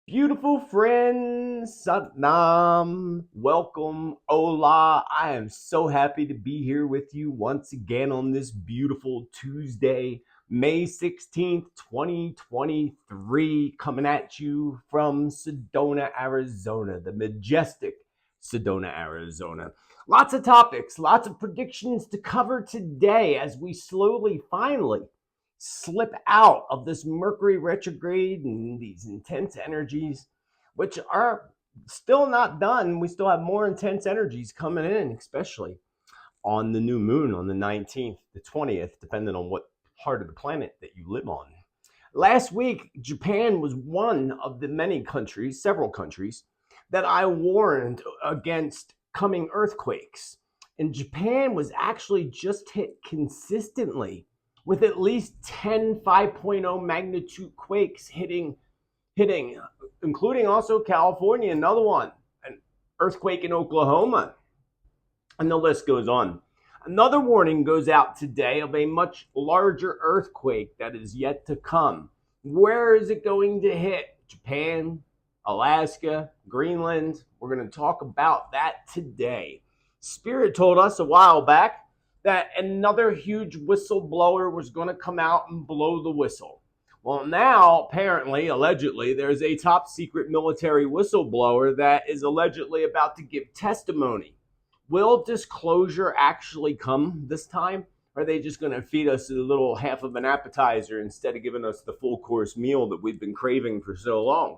Beautiful friends, Satnam, welcome, hola. I am so happy to be here with you once again on this beautiful Tuesday, May 16th, 2023, coming at you from Sedona, Arizona, the majestic Sedona, Arizona. Lots of topics, lots of predictions to cover today as we slowly, finally, slip out of this Mercury retrograde and these intense energies, which are still not done. We still have more intense energies coming in, especially on the new moon on the 19th, the 20th, depending on what part of the planet that you live on. Last week, Japan was one of the many countries, several countries, that I warned against coming earthquakes. And Japan was actually just hit consistently with at least 10 5.0 magnitude quakes hitting, including also California, another one, an earthquake in Oklahoma, and the list goes on. Another warning goes out today of a much larger earthquake that is yet to come. Where is it going to hit? Japan, Alaska, Greenland? We're going to talk about that today. Spirit told us a while back that another huge whistleblower was going to come out and blow the whistle. Well, now, apparently, allegedly, there's a top secret military whistleblower that is allegedly about to give testimony. Will disclosure actually come this time? Or are they just going to feed us a little half of an appetizer instead of giving us the full course meal that we've been craving for so long?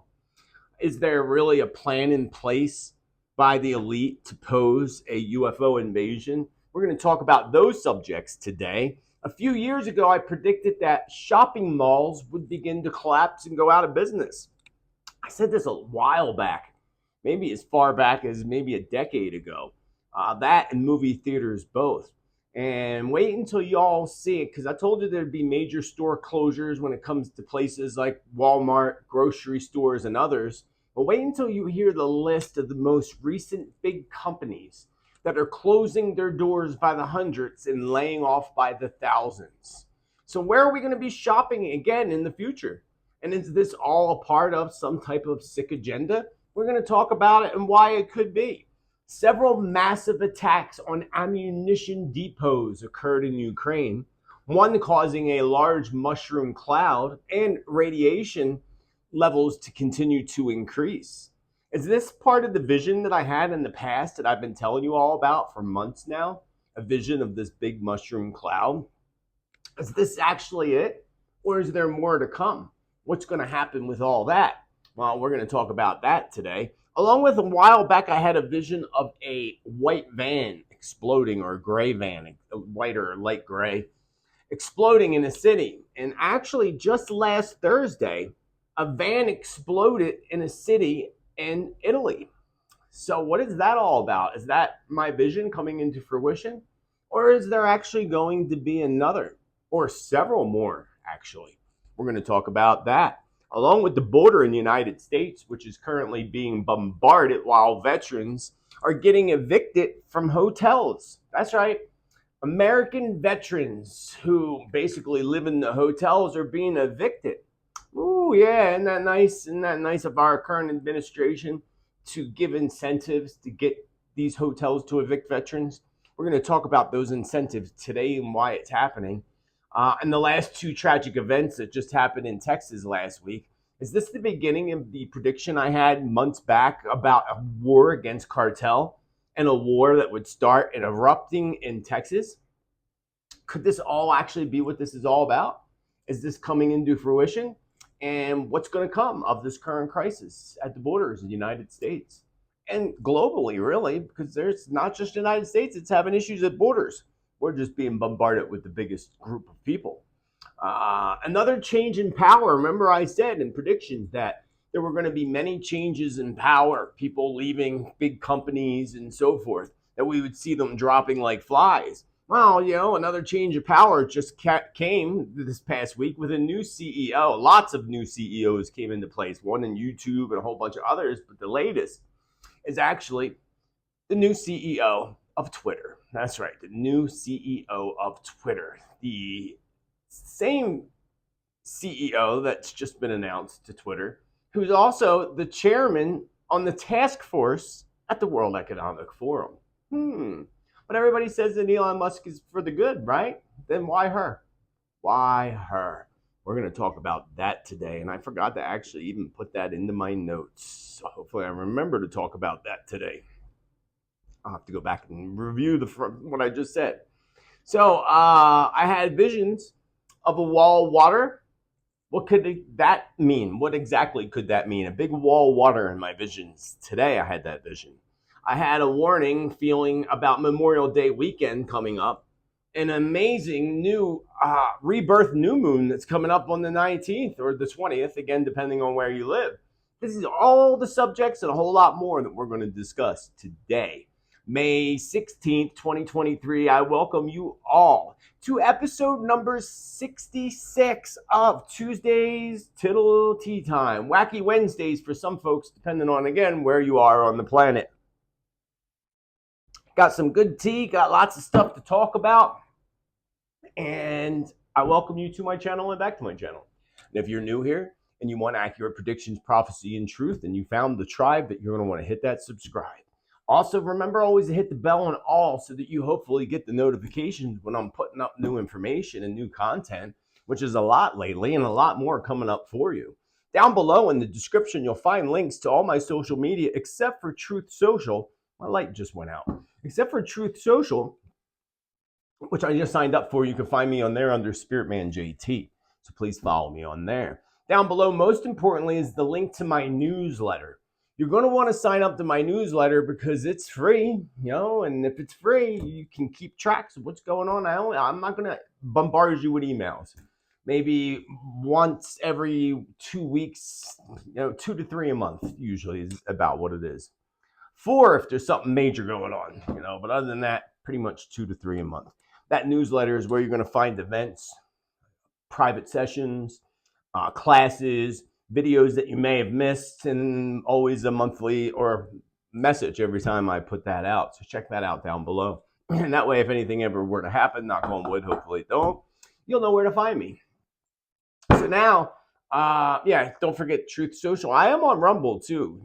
Is there really a plan in place by the elite to pose a UFO invasion? We're going to talk about those subjects today. A few years ago, I predicted that shopping malls would begin to collapse and go out of business. I said this a while back, maybe as far back as maybe a decade ago. That and movie theaters both. And wait until y'all see it, because I told you there'd be major store closures when it comes to places like Walmart, grocery stores, and others. But wait until you hear the list of the most recent big companies that are closing their doors by the hundreds and laying off by the thousands. So, where are we going to be shopping again in the future? And is this all a part of some type of sick agenda? We're going to talk about it and why it could be. Several massive attacks on ammunition depots occurred in Ukraine, one causing a large mushroom cloud and radiation levels to continue to increase. Is this part of the vision that I had in the past that I've been telling you all about for months now? A vision of this big mushroom cloud? Is this actually it? Or is there more to come? What's going to happen with all that? Well, we're going to talk about that today. Along with a while back, I had a vision of a white van exploding, or a gray van, a white or light gray, exploding in a city. And actually, just last Thursday, a van exploded in a city in Italy. So, what is that all about? Is that my vision coming into fruition? Or is there actually going to be another, or several more, actually? We're going to talk about that, along with the border in the United States, which is currently being bombarded while veterans are getting evicted from hotels. That's right. American veterans who basically live in the hotels are being evicted. Ooh, yeah, isn't that nice? Isn't that nice of our current administration to give incentives to get these hotels to evict veterans? We're going to talk about those incentives today and why it's happening. And the last two tragic events that just happened in Texas last week. Is this the beginning of the prediction I had months back about a war against Cartel and a war that would start and erupting in Texas? Could this all actually be what this is all about? Is this coming into fruition? And what's going to come of this current crisis at the borders of the United States and globally, really, because there's not just the United States, it's having issues at borders. We're just being bombarded with the biggest group of people. Another change in power. Remember, I said in predictions that there were going to be many changes in power, people leaving big companies and so forth, that we would see them dropping like flies. Well, another change of power just came this past week with a new CEO. Lots of new CEOs came into place, one in YouTube and a whole bunch of others, but the latest is actually the new CEO of Twitter. That's right, the new CEO of Twitter. The same CEO that's just been announced to Twitter who's also the chairman on the task force at the World Economic Forum. But everybody says that Elon Musk is for the good, right? Then why her? Why her? We're going to talk about that today. And I forgot to actually even put that into my notes. So hopefully I remember to talk about that today. I'll have to go back and review what I just said. So I had visions of a wall of water. What could that mean? What exactly could that mean? A big wall of water in my visions. Today I had that vision. I had a warning feeling about Memorial Day weekend coming up. An amazing new rebirth new moon that's coming up on the 19th or the 20th, again, depending on where you live. This is all the subjects and a whole lot more that we're going to discuss today. May 16th, 2023, I welcome you all to episode number 66 of Tuesday's Tittel Tea Time. Wacky Wednesdays for some folks, depending on, again, where you are on the planet. Got some good tea, got lots of stuff to talk about, and I welcome you to my channel and back to my channel. And if you're new here and you want accurate predictions, prophecy, and truth, and you found the tribe, that you're going to want to hit that subscribe. Also, remember always to hit the bell on all so that you hopefully get the notifications when I'm putting up new information and new content, which is a lot lately and a lot more coming up for you. Down below in the description, you'll find links to all my social media except for Truth Social. My light just went out. Except for Truth Social, which I just signed up for. You can find me on there under Spiritman JT. So please follow me on there. Down below, most importantly, is the link to my newsletter. You're going to want to sign up to my newsletter because it's free, and if it's free, you can keep tracks of what's going on. I'm not going to bombard you with emails. Maybe once every 2 weeks, 2 to 3 a month usually is about what it is. 4 if there's something major going on, but other than that, pretty much 2 to 3 a month. That newsletter is where you're going to find events, private sessions, classes, videos that you may have missed, and always a monthly or message every time I put that out. So check that out down below. And that way, if anything ever were to happen, knock on wood, hopefully it don't, you'll know where to find me. So now, don't forget Truth Social. I am on Rumble too.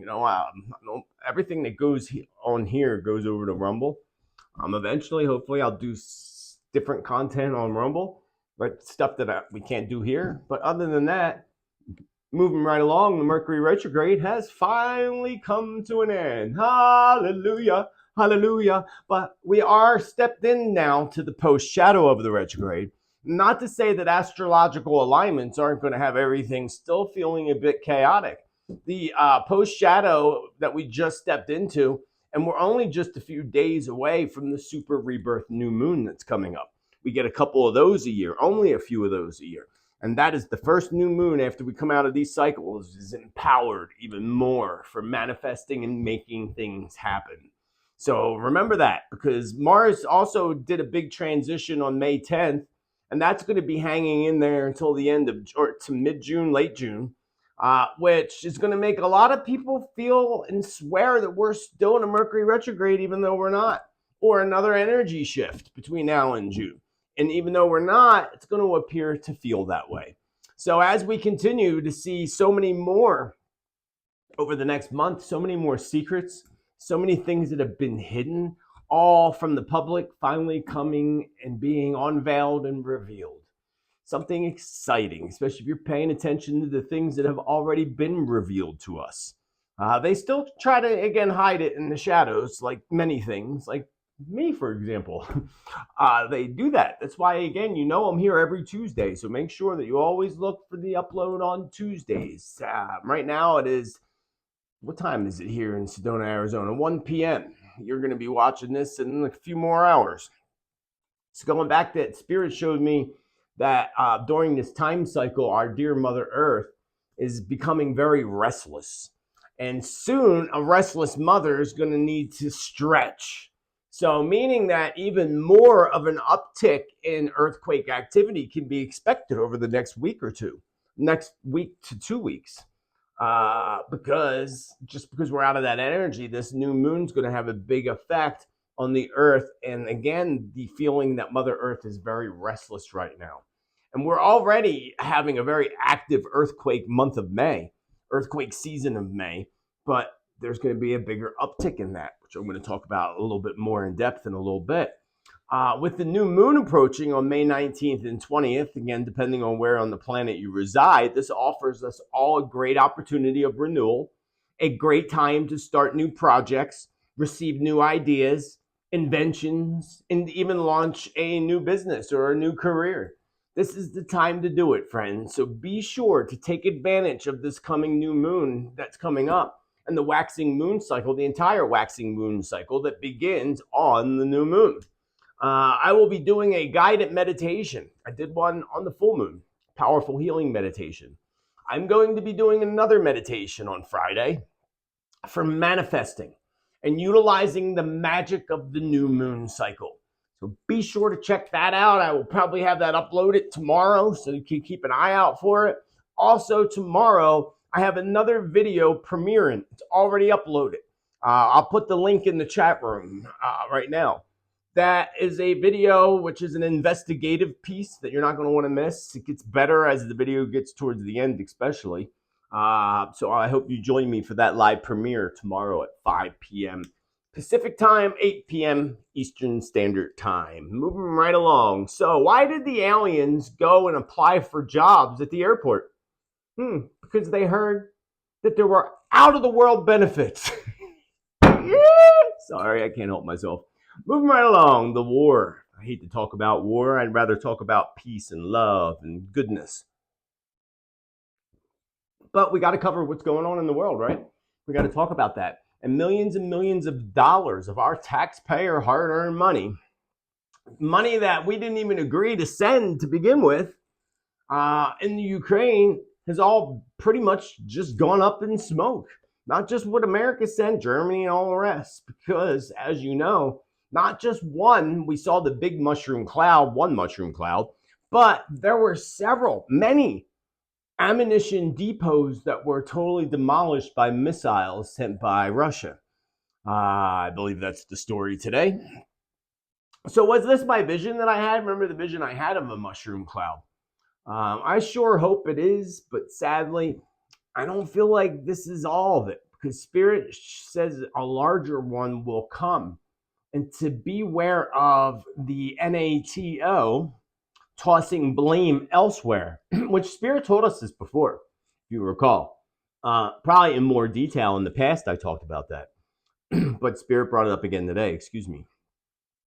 Everything that goes on here goes over to Rumble. Eventually, hopefully, I'll do different content on Rumble, but stuff that we can't do here. But other than that, moving right along, the Mercury retrograde has finally come to an end. Hallelujah, hallelujah. But we are stepped in now to the post-shadow of the retrograde. Not to say that astrological alignments aren't going to have everything still feeling a bit chaotic. The post-shadow that we just stepped into, and we're only just a few days away from the super rebirth new moon that's coming up. We get a couple of those a year, only a few of those a year. And that is the first new moon after we come out of these cycles is empowered even more for manifesting and making things happen. So remember that, because Mars also did a big transition on May 10th, and that's going to be hanging in there until the end of, or to mid-June, late June, which is going to make a lot of people feel and swear that we're still in a Mercury retrograde, even though we're not, or another energy shift between now and June. And even though we're not, it's going to appear to feel that way. So as we continue to see so many more over the next month, so many more secrets, so many things that have been hidden, all from the public finally coming and being unveiled and revealed. Something exciting, especially if you're paying attention to the things that have already been revealed to us. They still try to, again, hide it in the shadows, like many things, like me, for example. They do that. That's why, again, I'm here every Tuesday. So make sure that you always look for the upload on Tuesdays. Right now it is, what time is it here in Sedona, Arizona? 1 p.m. You're going to be watching this in a few more hours. So going back, that Spirit showed me that during this time cycle, our dear Mother Earth is becoming very restless. And soon, a restless mother is going to need to stretch. So meaning that even more of an uptick in earthquake activity can be expected over the next week or two, next week to 2 weeks. Because we're out of that energy, this new moon's going to have a big effect on the earth. And again, the feeling that Mother Earth is very restless right now. And we're already having a very active earthquake month of May. earthquake season of May, but there's going to be a bigger uptick in that, which I'm going to talk about a little bit more in depth in a little bit. With the new moon approaching on May 19th and 20th, again, depending on where on the planet you reside, this offers us all a great opportunity of renewal, a great time to start new projects, receive new ideas, inventions, and even launch a new business or a new career. This is the time to do it, friends. So be sure to take advantage of this coming new moon that's coming up and the waxing moon cycle, the entire waxing moon cycle that begins on the new moon. I will be doing a guided meditation. I did one on the full moon, powerful healing meditation. I'm going to be doing another meditation on Friday for manifesting and utilizing the magic of the new moon cycle. So be sure to check that out. I will probably have that uploaded tomorrow, so you can keep an eye out for it. Also, tomorrow, I have another video premiering. It's already uploaded. I'll put the link in the chat room right now. That is a video which is an investigative piece that you're not going to want to miss. It gets better as the video gets towards the end, especially. So I hope you join me for that live premiere tomorrow at 5 p.m. Pacific time, 8 p.m. Eastern Standard Time. Moving right along. So why did the aliens go and apply for jobs at the airport? Because they heard that there were out-of-the-world benefits. Sorry, I can't help myself. Moving right along, the war. I hate to talk about war. I'd rather talk about peace and love and goodness. But we got to cover what's going on in the world, right? We got to talk about that. And millions of dollars of our taxpayer hard-earned money that we didn't even agree to send to begin with in the Ukraine has all pretty much just gone up in smoke. Not just what America sent, Germany and all the rest. Because, as you know, not just one, we saw the big mushroom cloud, one mushroom cloud, but there were many ammunition depots that were totally demolished by missiles sent by Russia. I believe that's the story today. So was this my vision that I had? Remember the vision I had of a mushroom cloud? I sure hope it is, but sadly, I don't feel like this is all of it, because Spirit says a larger one will come. And to beware of the NATO tossing blame elsewhere, which Spirit told us this before, if you recall. Probably in more detail in the past, I talked about that. But Spirit brought it up again today, excuse me.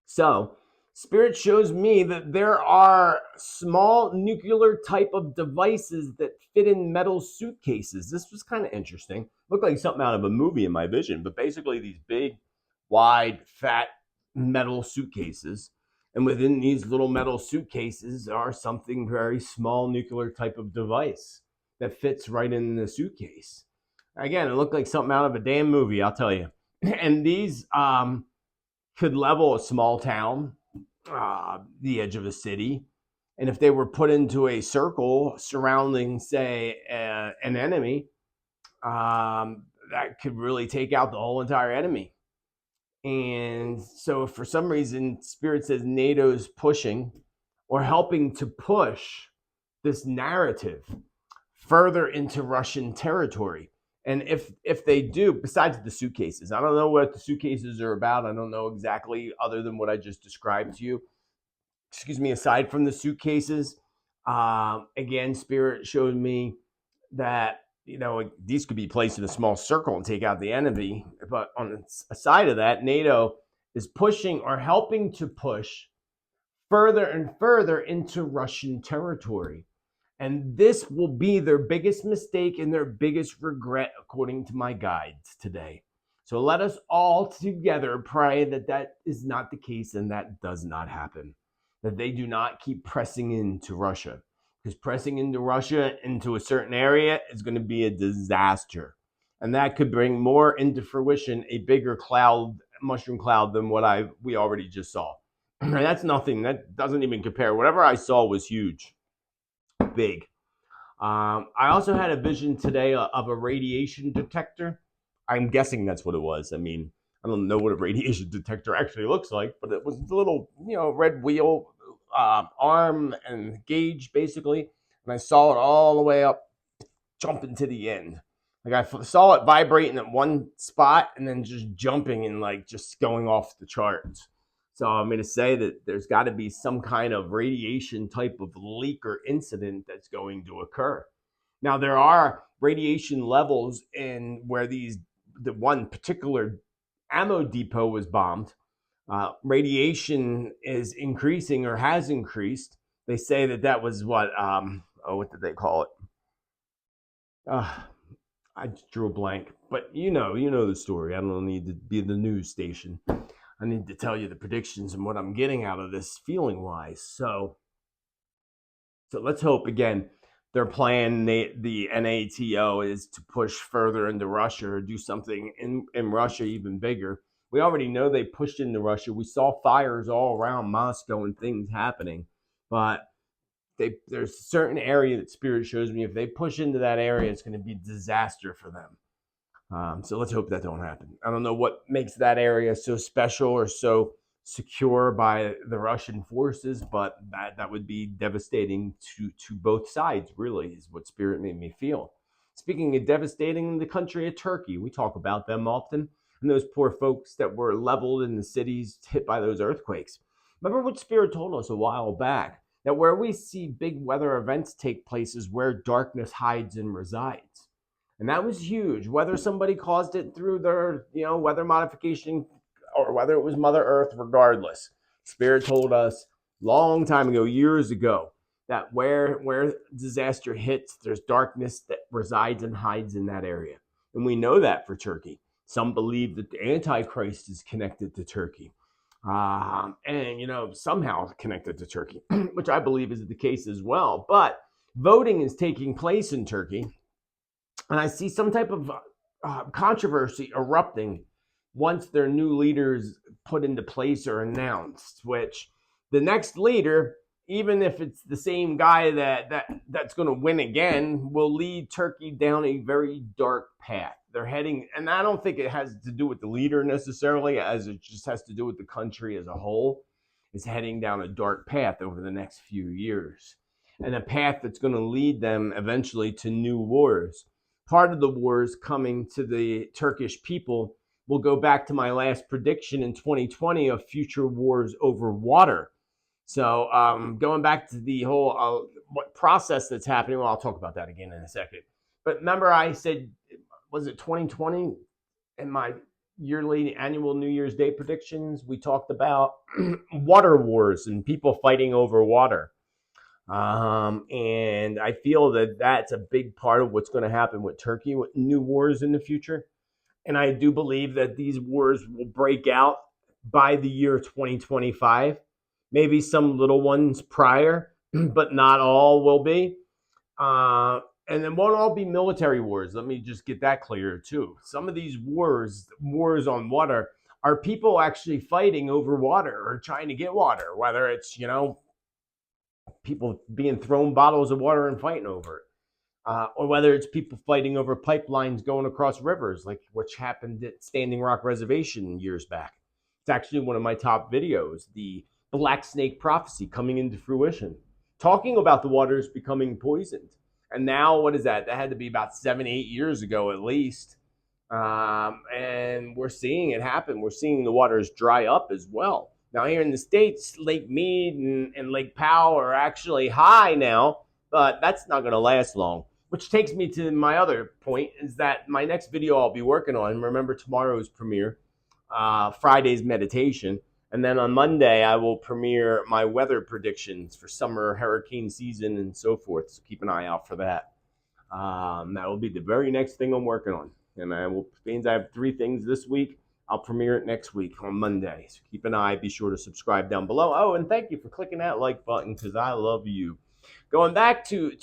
So, Spirit shows me that there are small nuclear type of devices that fit in metal suitcases. This was kind of interesting. Looked like something out of a movie in my vision, but basically these big, wide, fat metal suitcases. And within these little metal suitcases are something very small nuclear type of device that fits right in the suitcase. Again, it looked like something out of a damn movie, I'll tell you. And these could level a small town, the edge of a city. And if they were put into a circle surrounding, say, an enemy, that could really take out the whole entire enemy. And so if for some reason Spirit says NATO's pushing or helping to push this narrative further into Russian territory, and if they do, besides the suitcases, I don't know what the suitcases are about. I don't know exactly, other than what I just described to you. Excuse me, aside from the suitcases, again, Spirit showed me that, you know, these could be placed in a small circle and take out the enemy. But on the side of that, NATO is pushing or helping to push further and further into Russian territory. And this will be their biggest mistake and their biggest regret, according to my guides today. So let us all together pray that that is not the case and that does not happen. That they do not keep pressing into Russia. Because pressing into Russia into a certain area is going to be a disaster. And that could bring more into fruition a bigger cloud, mushroom cloud, than what we already just saw. And that's nothing. That doesn't even compare. Whatever I saw was huge. Big. I also had a vision today of a radiation detector. I'm guessing that's what it was. I mean, I don't know what a radiation detector actually looks like, but it was a little, red wheel, arm and gauge, basically. And I saw it all the way up, jumping to the end. Like I saw it vibrating at one spot and then just jumping and like just going off the charts. So I'm going to say that there's got to be some kind of radiation type of leak or incident that's going to occur. Now there are radiation levels in where the one particular ammo depot was bombed. Radiation is increasing or has increased. They say that was what did they call it? I just drew a blank, but you know the story. I don't need to be the news station. I need to tell you the predictions and what I'm getting out of this feeling wise. So let's hope again. Their plan, the NATO, is to push further into Russia or do something in Russia even bigger. We already know they pushed into Russia. We saw fires all around Moscow and things happening, but there's a certain area that Spirit shows me. If they push into that area, it's going to be a disaster for them. So let's hope that don't happen. I don't know what makes that area so special or so secure by the Russian forces, but that would be devastating to both sides, really, is what Spirit made me feel. Speaking of devastating, the country of Turkey, we talk about them often, and those poor folks that were leveled in the cities hit by those earthquakes. Remember what Spirit told us a while back, that where we see big weather events take place is where darkness hides and resides. And that was huge. Whether somebody caused it through their, weather modification or whether it was Mother Earth, regardless. Spirit told us long time ago, years ago, that where disaster hits, there's darkness that resides and hides in that area. And we know that for Turkey. Some believe that the Antichrist is connected to Turkey. And somehow connected to Turkey, which I believe is the case as well. But voting is taking place in Turkey. And I see some type of controversy erupting once their new leaders put into place or announced, which the next leader, even if it's the same guy that's going to win again, will lead Turkey down a very dark path. They're heading, and I don't think it has to do with the leader necessarily, as it just has to do with the country as a whole, is heading down a dark path over the next few years. And a path that's going to lead them eventually to new wars. Part of the wars coming to the Turkish people will go back to my last prediction in 2020 of future wars over water. So going back to the whole what process that's happening, well, I'll talk about that again in a second. But remember I said, was it 2020 in my yearly annual New Year's Day predictions? We talked about water wars and people fighting over water. And I feel that that's a big part of what's going to happen with Turkey, with new wars in the future. And I do believe that these wars will break out by the year 2025. Maybe some little ones prior, but not all will be. And then won't all be military wars. Let me just get that clear too. Some of these wars on water, are people actually fighting over water or trying to get water, whether it's, people being thrown bottles of water and fighting over it. Or whether it's people fighting over pipelines going across rivers, like which happened at Standing Rock Reservation years back. It's actually one of my top videos, the Black Snake Prophecy coming into fruition, talking about the waters becoming poisoned. And now, what is that? That had to be about 7-8 years ago at least. And we're seeing it happen. We're seeing the waters dry up as well. Now, here in the States, Lake Mead and Lake Powell are actually high now, but that's not going to last long. Which takes me to my other point, is that my next video I'll be working on, remember tomorrow's premiere, Friday's meditation, and then on Monday I will premiere my weather predictions for summer hurricane season and so forth, so keep an eye out for that. That will be the very next thing I'm working on, and means I have 3 things this week. I'll premiere it next week on Monday, so keep an eye, be sure to subscribe down below. Oh, and thank you for clicking that like button, because I love you. Going back to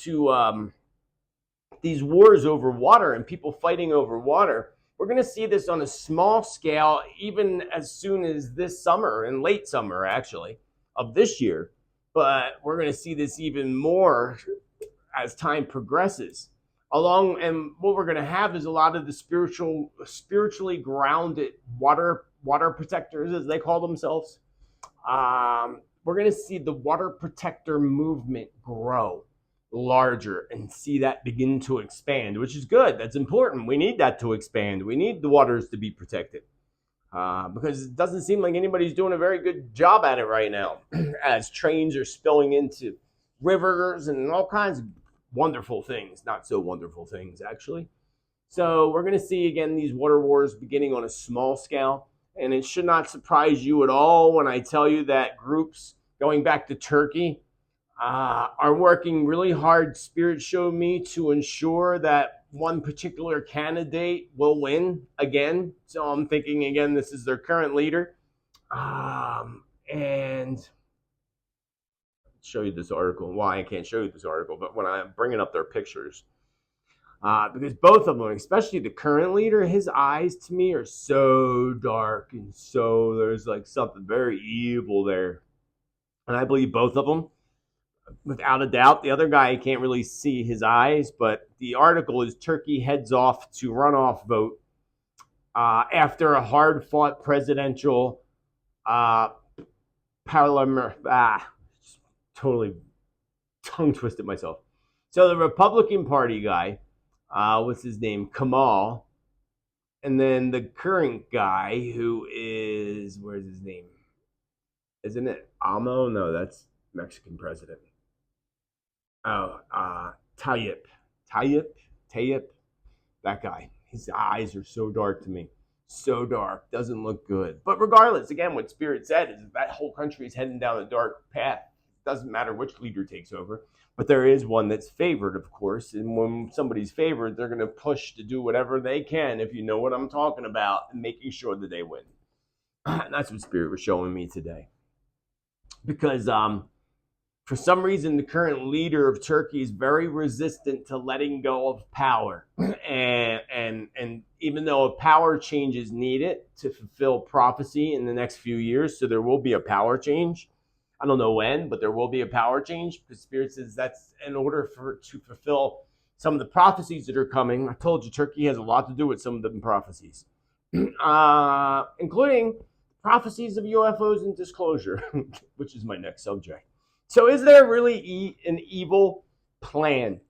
these wars over water and people fighting over water, we're going to see this on a small scale even as soon as this summer, and late summer actually, of this year. But we're going to see this even more as time progresses. And what we're going to have is a lot of the spiritually grounded water protectors, as they call themselves. We're going to see the water protector movement grow. larger and see that begin to expand, which is good. That's important. We need that to expand. We need the waters to be protected because it doesn't seem like anybody's doing a very good job at it right now as trains are spilling into rivers and all kinds of wonderful things, not so wonderful things, actually. So we're going to see again these water wars beginning on a small scale. And it should not surprise you at all when I tell you that groups going back to Turkey are working really hard, Spirit showed me, to ensure that one particular candidate will win again. So I'm thinking, again, this is their current leader. And show you this article. Why I can't show you this article, but when I'm bringing up their pictures, because both of them, especially the current leader, his eyes to me are so dark and so there's like something very evil there. And I believe both of them, without a doubt. The other guy, I can't really see his eyes, but the article is Turkey heads off to runoff vote after a hard-fought presidential parliament. Totally tongue-twisted myself. So the Republican Party guy, what's his name? Kamal. And then the current guy who is, where's his name? Isn't it Amo? No, that's Mexican president. Oh, Tayyip, that guy. His eyes are so dark to me. So dark. Doesn't look good. But regardless, again, what Spirit said is that whole country is heading down a dark path. It doesn't matter which leader takes over. But there is one that's favored, of course. And when somebody's favored, they're going to push to do whatever they can, if you know what I'm talking about, and making sure that they win. And that's what Spirit was showing me today. Because for some reason, the current leader of Turkey is very resistant to letting go of power. And even though a power change is needed to fulfill prophecy in the next few years, so there will be a power change. I don't know when, but there will be a power change because Spirit says that's in order to fulfill some of the prophecies that are coming. I told you Turkey has a lot to do with some of the prophecies, including prophecies of UFOs and disclosure, which is my next subject. So is there really an evil plan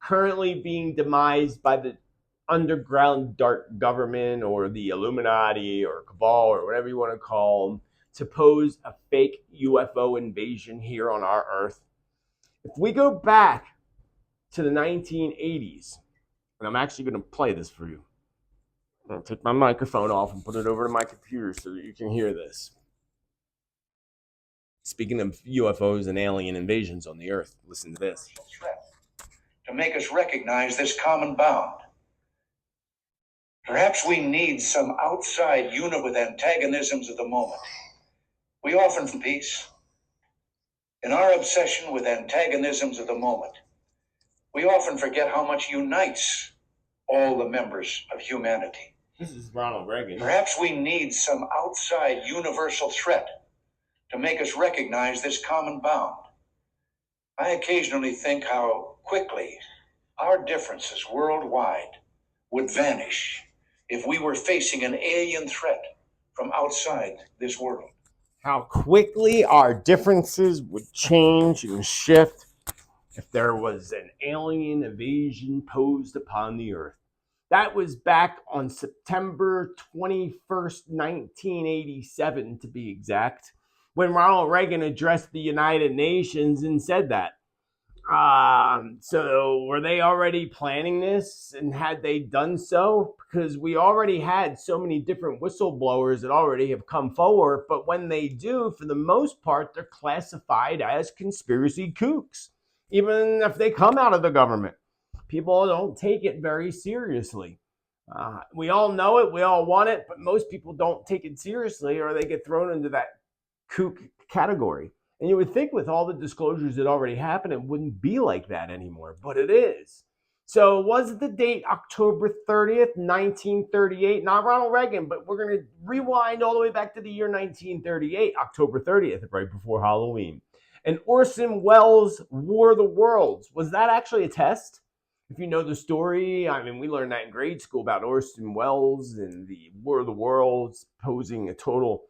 currently being demised by the underground dark government or the Illuminati or Cabal or whatever you want to call them to pose a fake UFO invasion here on our Earth? If we go back to the 1980s, and I'm actually going to play this for you. I'm going to take my microphone off and put it over to my computer so that you can hear this. Speaking of UFOs and alien invasions on the Earth, listen to this. To make us recognize this common bound. Perhaps we need some outside unit with antagonisms of the moment. We often for peace. In our obsession with antagonisms of the moment, we often forget how much unites all the members of humanity. This is Ronald Reagan. Perhaps we need some outside universal threat to make us recognize this common bound. I occasionally think how quickly our differences worldwide would vanish if we were facing an alien threat from outside this world. How quickly our differences would change and shift if there was an alien invasion posed upon the Earth. That was back on September 21st, 1987, to be exact, when Ronald Reagan addressed the United Nations and said that. So were they already planning this, and had they done so? Because we already had so many different whistleblowers that already have come forward, but when they do, for the most part, they're classified as conspiracy kooks, even if they come out of the government. People don't take it very seriously. We all know it, we all want it, but most people don't take it seriously, or they get thrown into that kook category. And you would think with all the disclosures that already happened, it wouldn't be like that anymore, but it is. So was the date October 30th, 1938? Not Ronald Reagan, but we're going to rewind all the way back to the year 1938, October 30th, right before Halloween. And Orson Welles' War of the Worlds. Was that actually a test? If you know the story, I mean, we learned that in grade school about Orson Welles and the War of the Worlds posing a total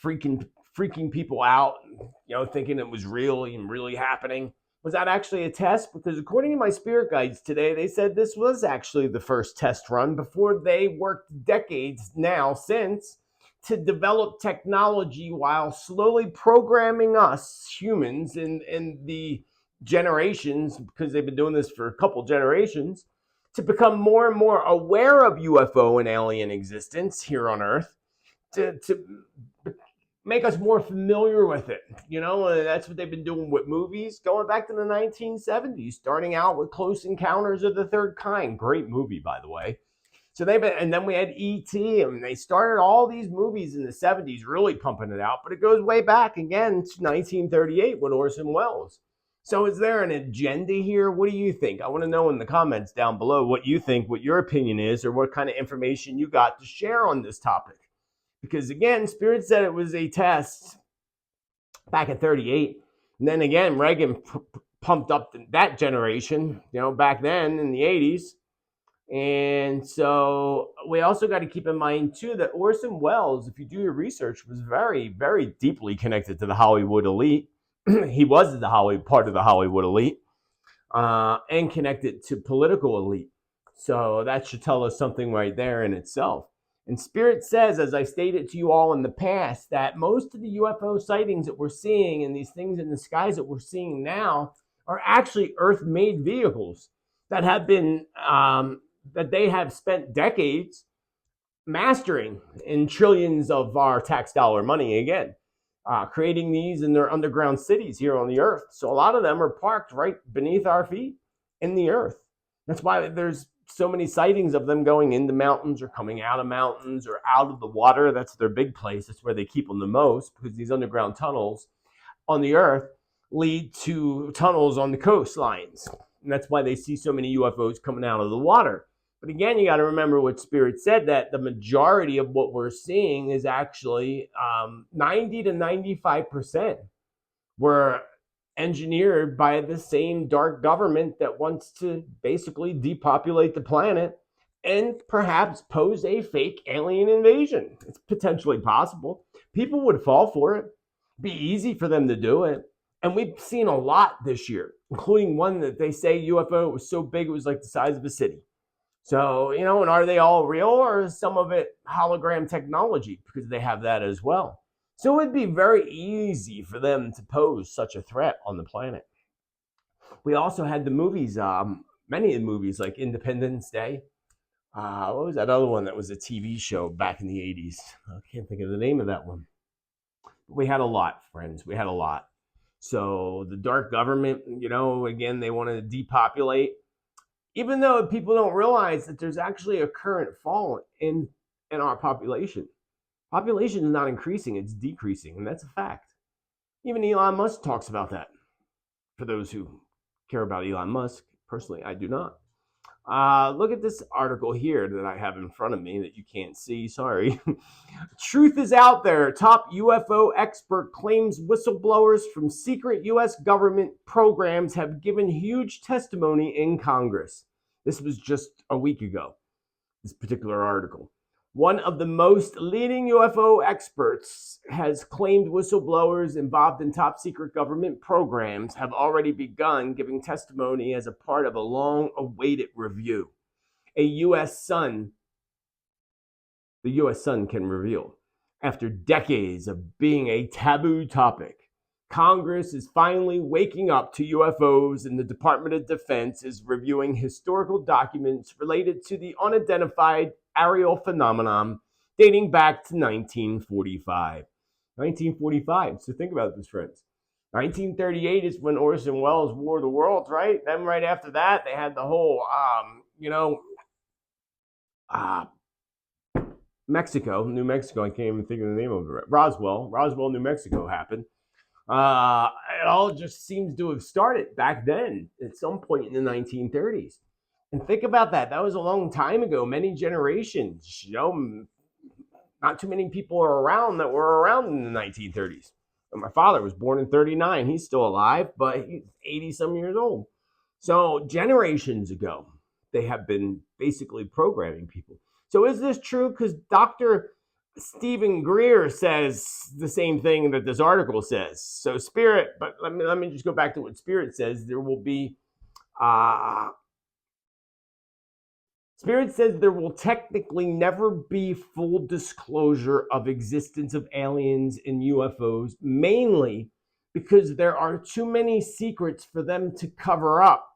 freaking people out, thinking it was real and really happening. Was that actually a test? Because according to my spirit guides today, they said this was actually the first test run before they worked decades now since to develop technology while slowly programming us humans in the generations, because they've been doing this for a couple generations, to become more and more aware of UFO and alien existence here on Earth, to make us more familiar with it. And that's what they've been doing with movies going back to the 1970s, starting out with Close Encounters of the Third Kind. Great movie, by the way. So and then we had E.T., and they started all these movies in the 70s, really pumping it out. But it goes way back again to 1938 with Orson Welles. So is there an agenda here? What do you think? I want to know in the comments down below what you think, what your opinion is, or what kind of information you got to share on this topic. Because again, Spirit said it was a test back in 38. And then again, Reagan pumped up that generation, back then in the 80s. And so we also got to keep in mind, too, that Orson Welles, if you do your research, was very, very deeply connected to the Hollywood elite. He was part of the Hollywood elite and connected to political elite. So that should tell us something right there in itself. And Spirit says, as I stated to you all in the past, that most of the UFO sightings that we're seeing and these things in the skies that we're seeing now are actually Earth-made vehicles that have been that they have spent decades mastering in trillions of our tax dollar money again, creating these in their underground cities here on the Earth. So a lot of them are parked right beneath our feet in the Earth. That's why there's so many sightings of them going into mountains or coming out of mountains or out of the water. That's their big place. That's where they keep them the most, because these underground tunnels on the Earth lead to tunnels on the coastlines. And that's why they see so many UFOs coming out of the water. But again, you got to remember what Spirit said, that the majority of what we're seeing is actually 90 to 95% were engineered by the same dark government that wants to basically depopulate the planet and perhaps pose a fake alien invasion. It's potentially possible. People would fall for it. It'd be easy for them to do it. And we've seen a lot this year, including one that they say UFO was so big it was like the size of a city. So, and are they all real, or is some of it hologram technology? Because they have that as well. So it would be very easy for them to pose such a threat on the planet. We also had the movies, many of the movies like Independence Day. What was that other one that was a TV show back in the 80s? I can't think of the name of that one. We had a lot, friends. We had a lot. So the dark government, again, they want to depopulate. Even though people don't realize that there's actually a current fall in our population. Population is not increasing, it's decreasing, and that's a fact. Even Elon Musk talks about that. For those who care about Elon Musk, personally, I do not. Look at this article here that I have in front of me that you can't see. Sorry. Truth is out there. Top UFO expert claims whistleblowers from secret U.S. government programs have given huge testimony in Congress. This was just a week ago, this particular article. One of the most leading UFO experts has claimed whistleblowers involved in top secret government programs have already begun giving testimony as a part of a long-awaited review. The U.S. Sun can reveal. After decades of being a taboo topic, Congress is finally waking up to UFOs, and the Department of Defense is reviewing historical documents related to the unidentified aerial phenomenon dating back to 1945. 1945. So think about this, friends. 1938 is when Orson Welles' War of the Worlds, right? Then right after that, they had the whole, New Mexico. I can't even think of the name of it. Roswell, New Mexico happened. It all just seems to have started back then at some point in the 1930s. And think about that. That was a long time ago, many generations. Not too many people are around that were around in the 1930s. And my father was born in 39. He's still alive, but he's 80-some years old. So generations ago, they have been basically programming people. So is this true? Because Dr. Stephen Greer says the same thing that this article says. So Spirit, but let me just go back to what Spirit says. Spirit says there will technically never be full disclosure of existence of aliens and UFOs, mainly because there are too many secrets for them to cover up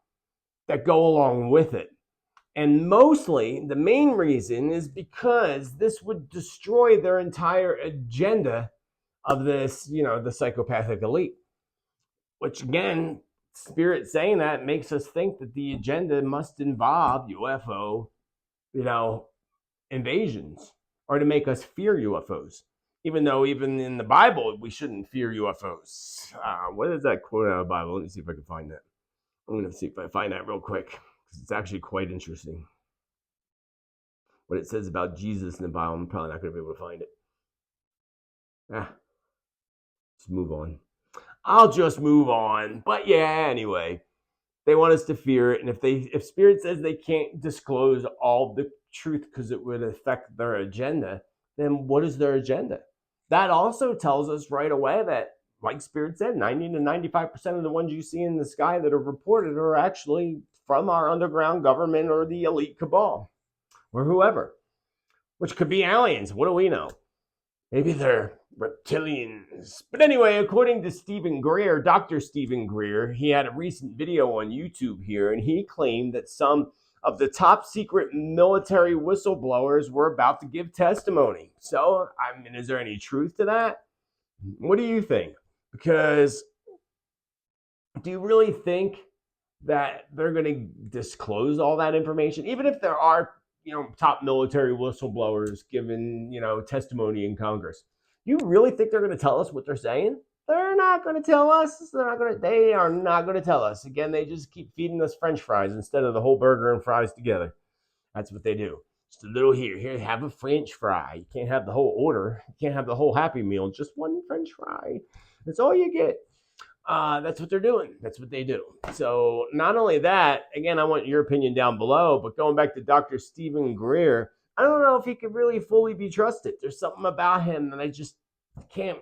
that go along with it. And mostly, the main reason is because this would destroy their entire agenda of this, the psychopathic elite. Which again, Spirit saying that makes us think that the agenda must involve UFO, invasions, or to make us fear UFOs. Even though even in the Bible, we shouldn't fear UFOs. What is that quote out of the Bible? Let me see if I can find that. I'm going to see if I find that real quick, because it's actually quite interesting. What it says about Jesus in the Bible, I'm probably not going to be able to find it. Let's move on. I'll just move on. But yeah, anyway, they want us to fear it. And if Spirit says they can't disclose all the truth because it would affect their agenda, then what is their agenda? That also tells us right away that, like Spirit said, 90 to 95% of the ones you see in the sky that are reported are actually from our underground government or the elite cabal or whoever, which could be aliens. What do we know? Maybe they're reptilians. But anyway, according to Stephen Greer, Dr. Stephen Greer, he had a recent video on YouTube here, and he claimed that some of the top secret military whistleblowers were about to give testimony. So, I mean, is there any truth to that? What do you think? Because do you really think that they're going to disclose all that information? Even if there are, top military whistleblowers giving, testimony in Congress. You really think they're going to tell us what they're saying? They're not going to tell us. They are not going to tell us. Again, they just keep feeding us French fries instead of the whole burger and fries together. That's what they do. Just a little here. Here, have a French fry. You can't have the whole order. You can't have the whole Happy Meal. Just one French fry. That's all you get. That's what they're doing. That's what they do. So not only that, again, I want your opinion down below, but going back to Dr. Stephen Greer, I don't know if he could really fully be trusted. There's something about him that I just can't.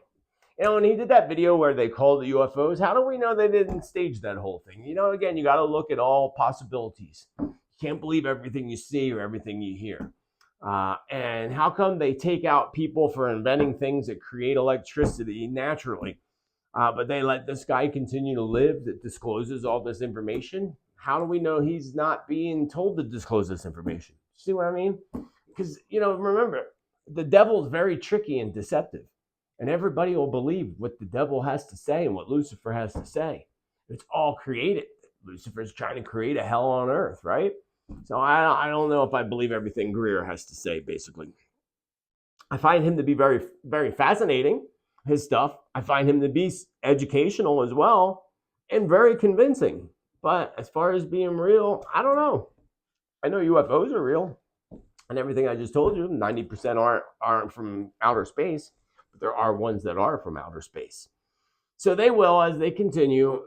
When he did that video where they called the UFOs, how do we know they didn't stage that whole thing? Again, you got to look at all possibilities. You can't believe everything you see or everything you hear. And how come they take out people for inventing things that create electricity naturally? But they let this guy continue to live that discloses all this information. How do we know he's not being told to disclose this information? See what I mean? Because, remember, the devil is very tricky and deceptive. And everybody will believe what the devil has to say and what Lucifer has to say. It's all created. Lucifer's trying to create a hell on earth, right? So I don't know if I believe everything Greer has to say, basically. I find him to be very, very fascinating, his stuff. I find him to be educational as well and very convincing. But as far as being real, I don't know. I know UFOs are real. And everything I just told you, 90% aren't from outer space. But there are ones that are from outer space. So they will, as they continue,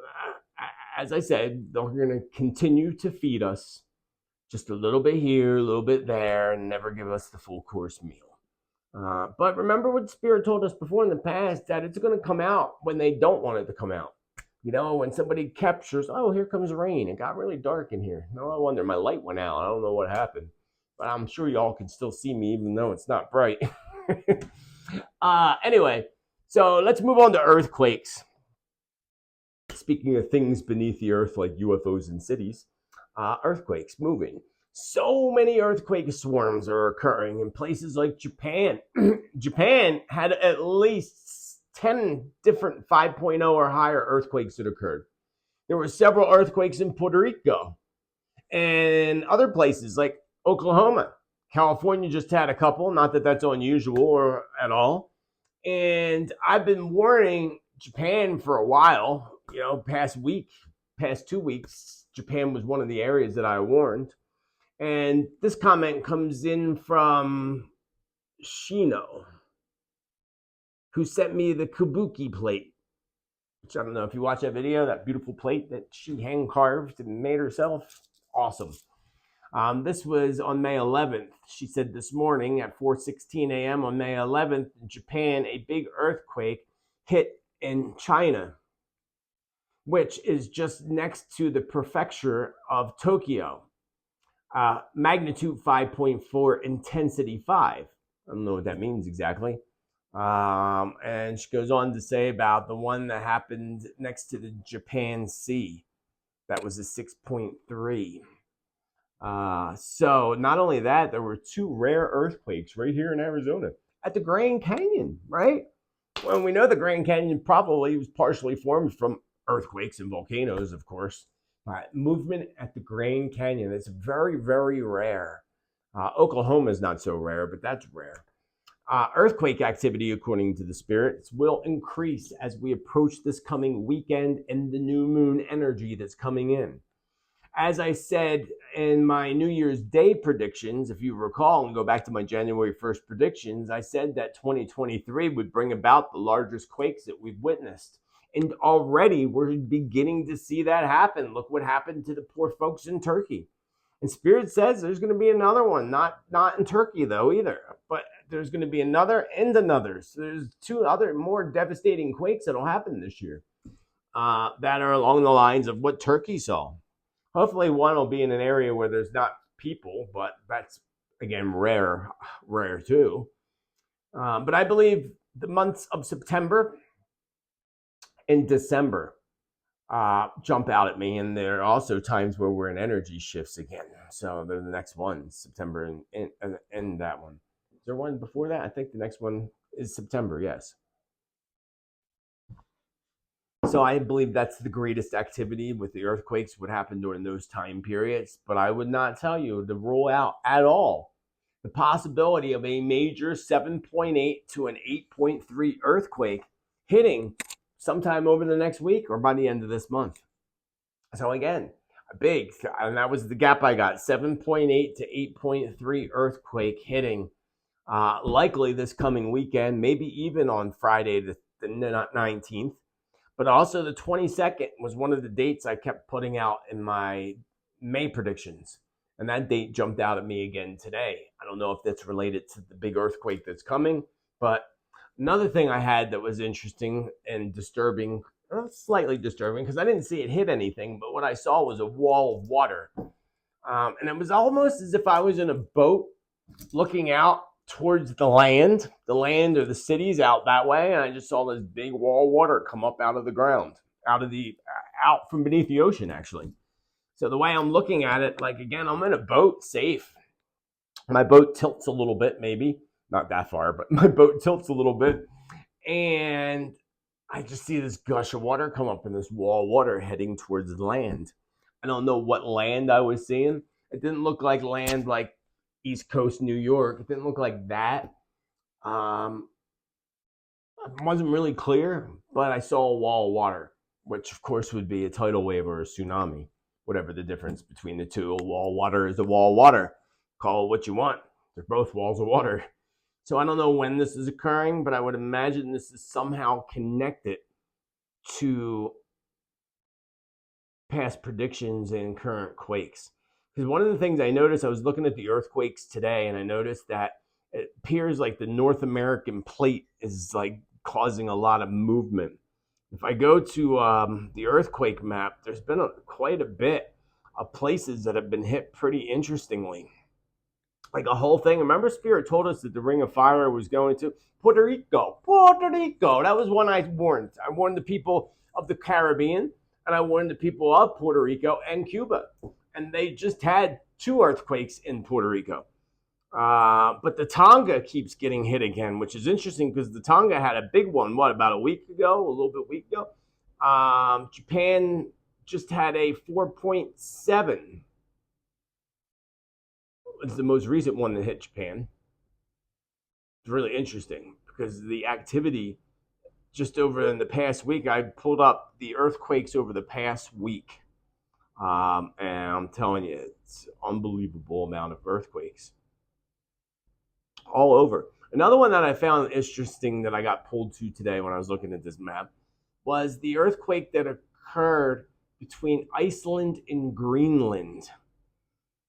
as I said, they're going to continue to feed us just a little bit here, a little bit there, and never give us the full course meal. But remember what Spirit told us before in the past, that it's going to come out when they don't want it to come out. When somebody captures, oh, here comes rain. It got really dark in here. No, I wonder, my light went out. I don't know what happened. But I'm sure y'all can still see me even though it's not bright. Anyway, so let's move on to earthquakes. Speaking of things beneath the earth like UFOs and cities, earthquakes moving. So many earthquake swarms are occurring in places like Japan. Japan had at least 10 different 5.0 or higher earthquakes that occurred. There were several earthquakes in Puerto Rico and other places like Oklahoma. California just had a couple, not that that's unusual or at all. And I've been warning Japan for a while, past 2 weeks, Japan was one of the areas that I warned. And this comment comes in from Shino, who sent me the kabuki plate, which I don't know if you watch that video, that beautiful plate that she hand carved and made herself. Awesome. This was on May 11th. She said this morning at 4:16 a.m. on May 11th in Japan, a big earthquake hit in China, which is just next to the prefecture of Tokyo. Magnitude 5.4, intensity 5. I don't know what that means exactly. And she goes on to say about the one that happened next to the Japan Sea. That was a 6.3. So not only that, there were two rare earthquakes right here in Arizona at the Grand Canyon, right? Well, we know the Grand Canyon probably was partially formed from earthquakes and volcanoes, of course. Movement at the Grand Canyon, it's very, very rare. Oklahoma is not so rare, but that's rare. Earthquake activity, according to the spirits, will increase as we approach this coming weekend and the new moon energy that's coming in. As I said in my New Year's Day predictions, if you recall and go back to my January 1st predictions, I said that 2023 would bring about the largest quakes that we've witnessed. And already we're beginning to see that happen. Look what happened to the poor folks in Turkey. And Spirit says there's going to be another one, not in Turkey though either, but there's going to be another and another. So there's two other more devastating quakes that'll happen this year that are along the lines of what Turkey saw. Hopefully one will be in an area where there's not people, but that's, again, rare too. But I believe the months of September and December jump out at me, and there are also times where we're in energy shifts again. So they're the next ones, September and that one. Is there one before that? I think the next one is September, yes. So I believe that's the greatest activity with the earthquakes would happen during those time periods. But I would not tell you to rule out at all the possibility of a major 7.8 to an 8.3 earthquake hitting sometime over the next week or by the end of this month. So again, a big, and that was the gap I got, 7.8 to 8.3 earthquake hitting likely this coming weekend, maybe even on Friday the 19th. But also the 22nd was one of the dates I kept putting out in my May predictions. And that date jumped out at me again today. I don't know if that's related to the big earthquake that's coming. But another thing I had that was interesting and disturbing, slightly disturbing, because I didn't see it hit anything, but what I saw was a wall of water. And it was almost as if I was in a boat looking out towards the land or the cities out that way, and I just saw this big wall of water come up out of the ground, out from beneath the ocean, actually. So the way I'm looking at it, like, again, I'm in a boat, safe. My boat tilts a little bit, maybe not that far, but my boat tilts a little bit, and I just see this gush of water come up in this wall of water heading towards the land. I don't know what land I was seeing. It didn't look like land like East Coast New York. It didn't look like that. It wasn't really clear, but I saw a wall of water, which of course would be a tidal wave or a tsunami, whatever the difference between the two. A wall of water is a wall of water. Call it what you want. They're both walls of water. So I don't know when this is occurring, but I would imagine this is somehow connected to past predictions and current quakes. Because one of the things I noticed, I was looking at the earthquakes today, and I noticed that it appears like the North American plate is like causing a lot of movement. If I go to the earthquake map, there's been quite a bit of places that have been hit pretty interestingly. Like a whole thing. Remember, Spirit told us that the Ring of Fire was going to Puerto Rico. Puerto Rico. That was one I warned. I warned the people of the Caribbean, and I warned the people of Puerto Rico and Cuba. And they just had two earthquakes in Puerto Rico. But the Tonga keeps getting hit again, which is interesting because the Tonga had a big one, about a week ago, a little bit week ago. Japan just had a 4.7. It's the most recent one that hit Japan. It's really interesting because the activity just over in the past week, I pulled up the earthquakes over the past week. And I'm telling you, it's an unbelievable amount of earthquakes all over. Another one that I found interesting that I got pulled to today when I was looking at this map was the earthquake that occurred between Iceland and Greenland.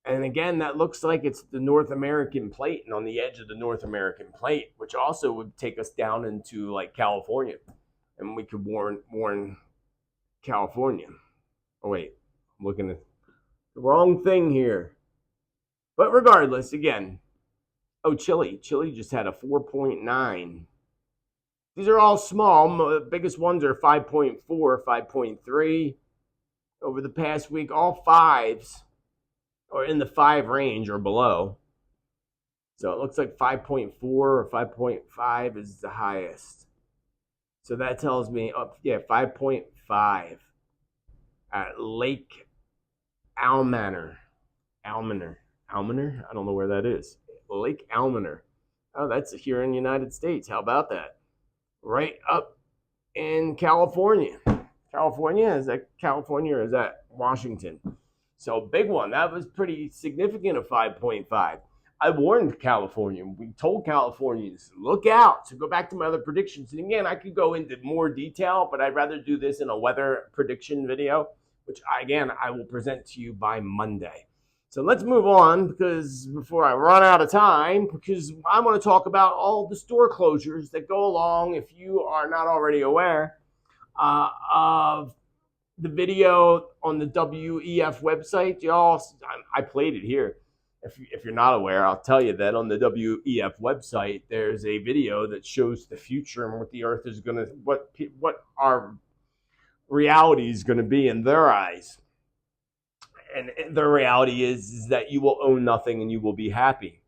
And again, that looks like it's the North American plate and on the edge of the North American plate, which also would take us down into like California. And we could warn California. Oh, wait, I'm looking at the wrong thing here. But regardless, again, oh, Chile. Chile just had a 4.9. These are all small. The biggest ones are 5.4, 5.3. Over the past week, all fives or in the 5 range or below. So it looks like 5.4 or 5.5 is the highest. So that tells me, 5.5 at Lake Almaner. Almaner. I don't know where that is. Lake Almaner. Oh, that's here in the United States. How about that? Right up in California. California? Is that California or is that Washington? So big one. That was pretty significant of 5.5. I warned California. We told Californians, look out. So go back to my other predictions. And again, I could go into more detail, but I'd rather do this in a weather prediction video, which I will present to you by Monday. So let's move on because before I run out of time, because I want to talk about all the store closures that go along, if you are not already aware, of the video on the WEF website. Y'all, I played it here. If you're not aware, I'll tell you that on the WEF website, there's a video that shows the future and what the Earth is going to, what our reality is going to be in their eyes. And their reality is that you will own nothing and you will be happy.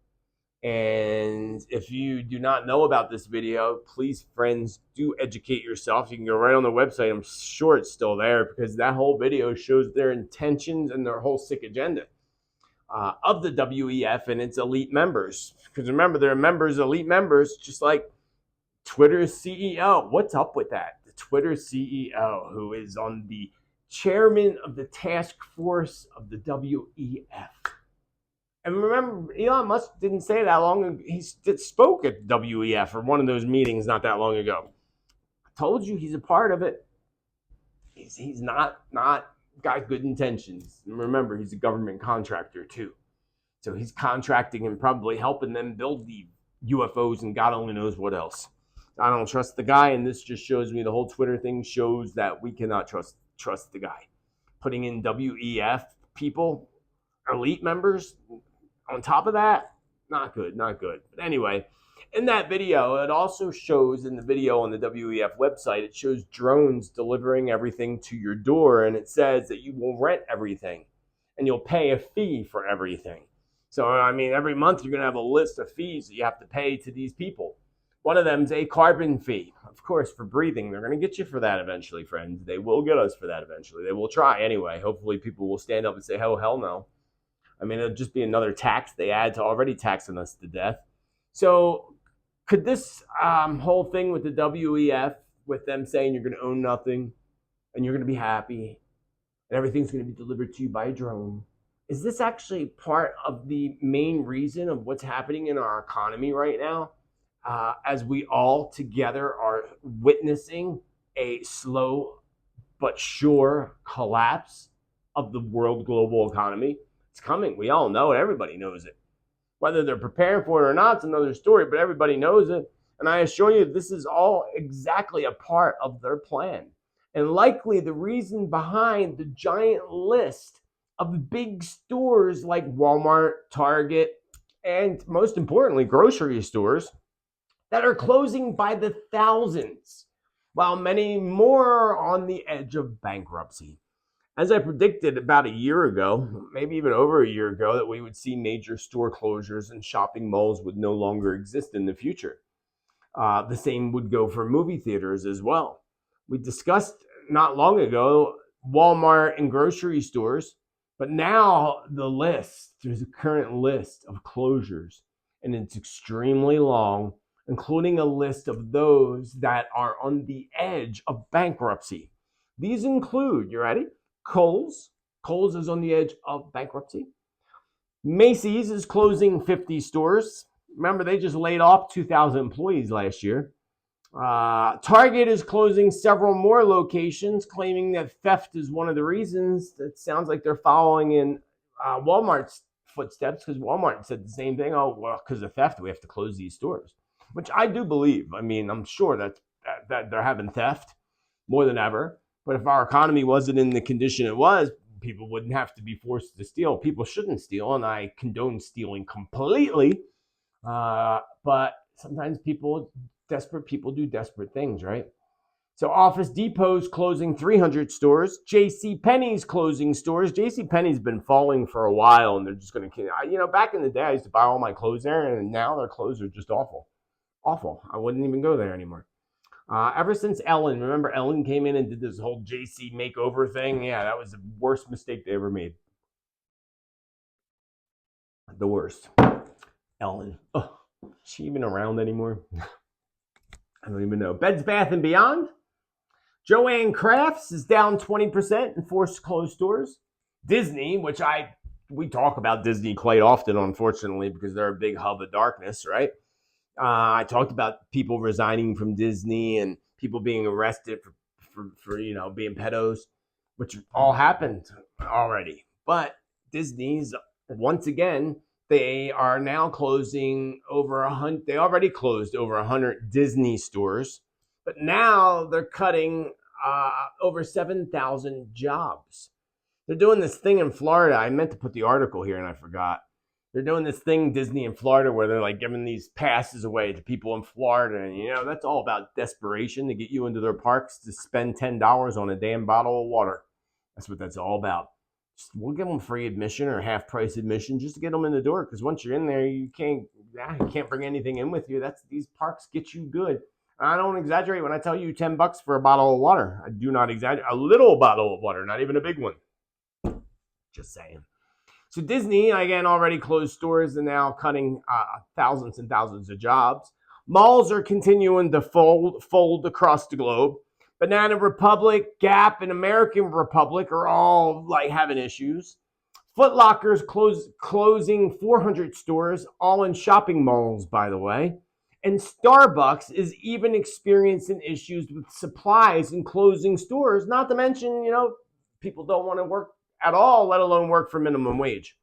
And if you do not know about this video, please, friends, do educate yourself. You can go right on the website. I'm sure it's still there because that whole video shows their intentions and their whole sick agenda of the WEF and its elite members. Because remember, they're members, elite members, just like Twitter's CEO. What's up with that? The Twitter CEO, who is on the chairman of the task force of the WEF. And remember, Elon Musk didn't say that long ago. He spoke at WEF or one of those meetings not that long ago. I told you he's a part of it. He's not got good intentions. And remember, he's a government contractor too. So he's contracting and probably helping them build the UFOs and God only knows what else. I don't trust the guy, and this just shows me the whole Twitter thing shows that we cannot trust the guy. Putting in WEF people, elite members, on top of that, not good. But anyway, in that video, it also shows in the video on the WEF website, it shows drones delivering everything to your door, and it says that you will rent everything, and you'll pay a fee for everything. So, I mean, every month you're going to have a list of fees that you have to pay to these people. One of them is a carbon fee, of course, for breathing. They're going to get you for that eventually, friends. They will get us for that eventually. They will try anyway. Hopefully people will stand up and say, oh, hell no. I mean, it'll just be another tax they add to already taxing us to death. So could this whole thing with the WEF, with them saying you're going to own nothing and you're going to be happy and everything's going to be delivered to you by a drone, is this actually part of the main reason of what's happening in our economy right now? As we all together are witnessing a slow but sure collapse of the world global economy. It's coming. We all know it. Everybody knows it. Whether they're preparing for it or not, it's another story, but everybody knows it. And I assure you, this is all exactly a part of their plan. And likely the reason behind the giant list of big stores like Walmart, Target, and most importantly, grocery stores that are closing by the thousands, while many more are on the edge of bankruptcy. As I predicted about a year ago, maybe even over a year ago, that we would see major store closures and shopping malls would no longer exist in the future. The same would go for movie theaters as well. We discussed not long ago Walmart and grocery stores, but now there's a current list of closures, and it's extremely long, including a list of those that are on the edge of bankruptcy. These include, you ready? Kohl's. Kohl's is on the edge of bankruptcy. Macy's is closing 50 stores. Remember, they just laid off 2,000 employees last year. Target is closing several more locations, claiming that theft is one of the reasons. It sounds like they're following in Walmart's footsteps because Walmart said the same thing. Oh, well, because of theft, we have to close these stores, which I do believe. I mean, I'm sure that they're having theft more than ever. But if our economy wasn't in the condition it was, people wouldn't have to be forced to steal. People shouldn't steal, and I condone stealing completely. But sometimes desperate people do desperate things, right? So Office Depot's closing 300 stores. J.C. Penney's closing stores. J.C. Penney's been falling for a while, and they're just going to, back in the day, I used to buy all my clothes there, and now their clothes are just awful. Awful. I wouldn't even go there anymore. Ever since Ellen, remember Ellen came in and did this whole JC makeover thing? Yeah, that was the worst mistake they ever made. The worst. Ellen. Oh, is she even around anymore? I don't even know. Beds Bath & Beyond. Joanne Crafts is down 20% and forced to close stores. Disney, which we talk about Disney quite often, unfortunately, because they're a big hub of darkness, right? I talked about people resigning from Disney and people being arrested for being pedos, which all happened already. But Disney's, once again, they are now closing over 100. They already closed over 100 Disney stores, but now they're cutting over 7,000 jobs. They're doing this thing in Florida. I meant to put the article here and I forgot. They're doing this thing, Disney in Florida, where they're like giving these passes away to people in Florida. And, that's all about desperation to get you into their parks to spend $10 on a damn bottle of water. That's what that's all about. We'll give them free admission or half price admission just to get them in the door. Because once you're in there, you can't bring anything in with you. These parks get you good. I don't exaggerate when I tell you $10 for a bottle of water. I do not exaggerate. A little bottle of water, not even a big one. Just saying. So Disney, again, already closed stores and now cutting thousands and thousands of jobs. Malls are continuing to fold across the globe. Banana Republic, Gap, and American Republic are all having issues. Foot Locker's closing 400 stores, all in shopping malls, by the way. And Starbucks is even experiencing issues with supplies and closing stores, not to mention, people don't want to work at all, let alone work for minimum wage.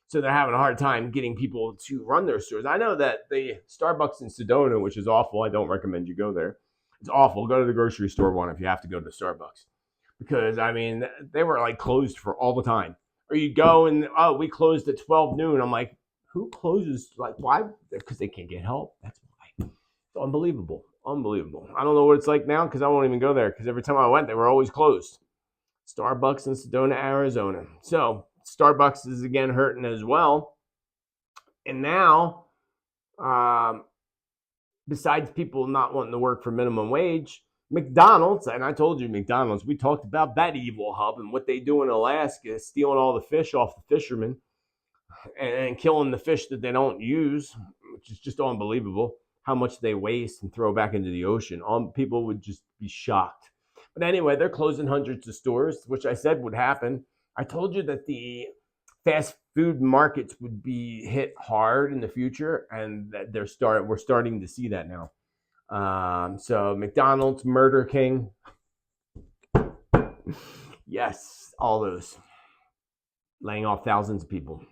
So they're having a hard time getting people to run their stores. I know that the Starbucks in Sedona, which is awful, I don't recommend you go there. It's awful. Go to the grocery store one if you have to go to Starbucks. Because, they were closed for all the time. Or you go and, we closed at 12 noon. I'm like, who closes? Why? Because they can't get help. That's why. It's unbelievable. Unbelievable. I don't know what it's like now because I won't even go there. Because every time I went, they were always closed. Starbucks in Sedona, Arizona. So Starbucks is again hurting as well. And now, besides people not wanting to work for minimum wage, McDonald's, and I told you McDonald's, we talked about that evil hub and what they do in Alaska, stealing all the fish off the fishermen and killing the fish that they don't use, which is just unbelievable how much they waste and throw back into the ocean. People would just be shocked. But anyway, they're closing hundreds of stores, which I said would happen. I told you that the fast food markets would be hit hard in the future, and that we're starting to see that now. So McDonald's, Murder King, yes, all those, laying off thousands of people.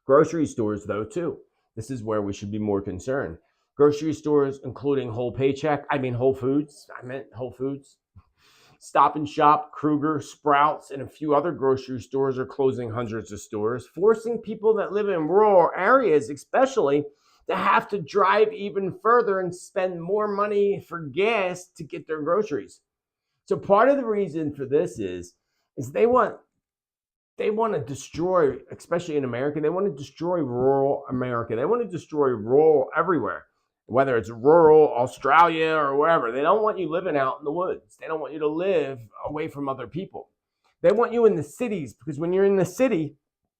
Grocery stores, though, too. This is where we should be more concerned. Grocery stores, including Whole Foods. Stop and Shop, Kruger, Sprouts, and a few other grocery stores are closing hundreds of stores, forcing people that live in rural areas, especially, to have to drive even further and spend more money for gas to get their groceries. So part of the reason for this is they want to destroy, especially in America, they want to destroy rural America. They want to destroy rural everywhere. Whether it's rural Australia or wherever. They don't want you living out in the woods. They don't want you to live away from other people. They want you in the cities because when you're in the city,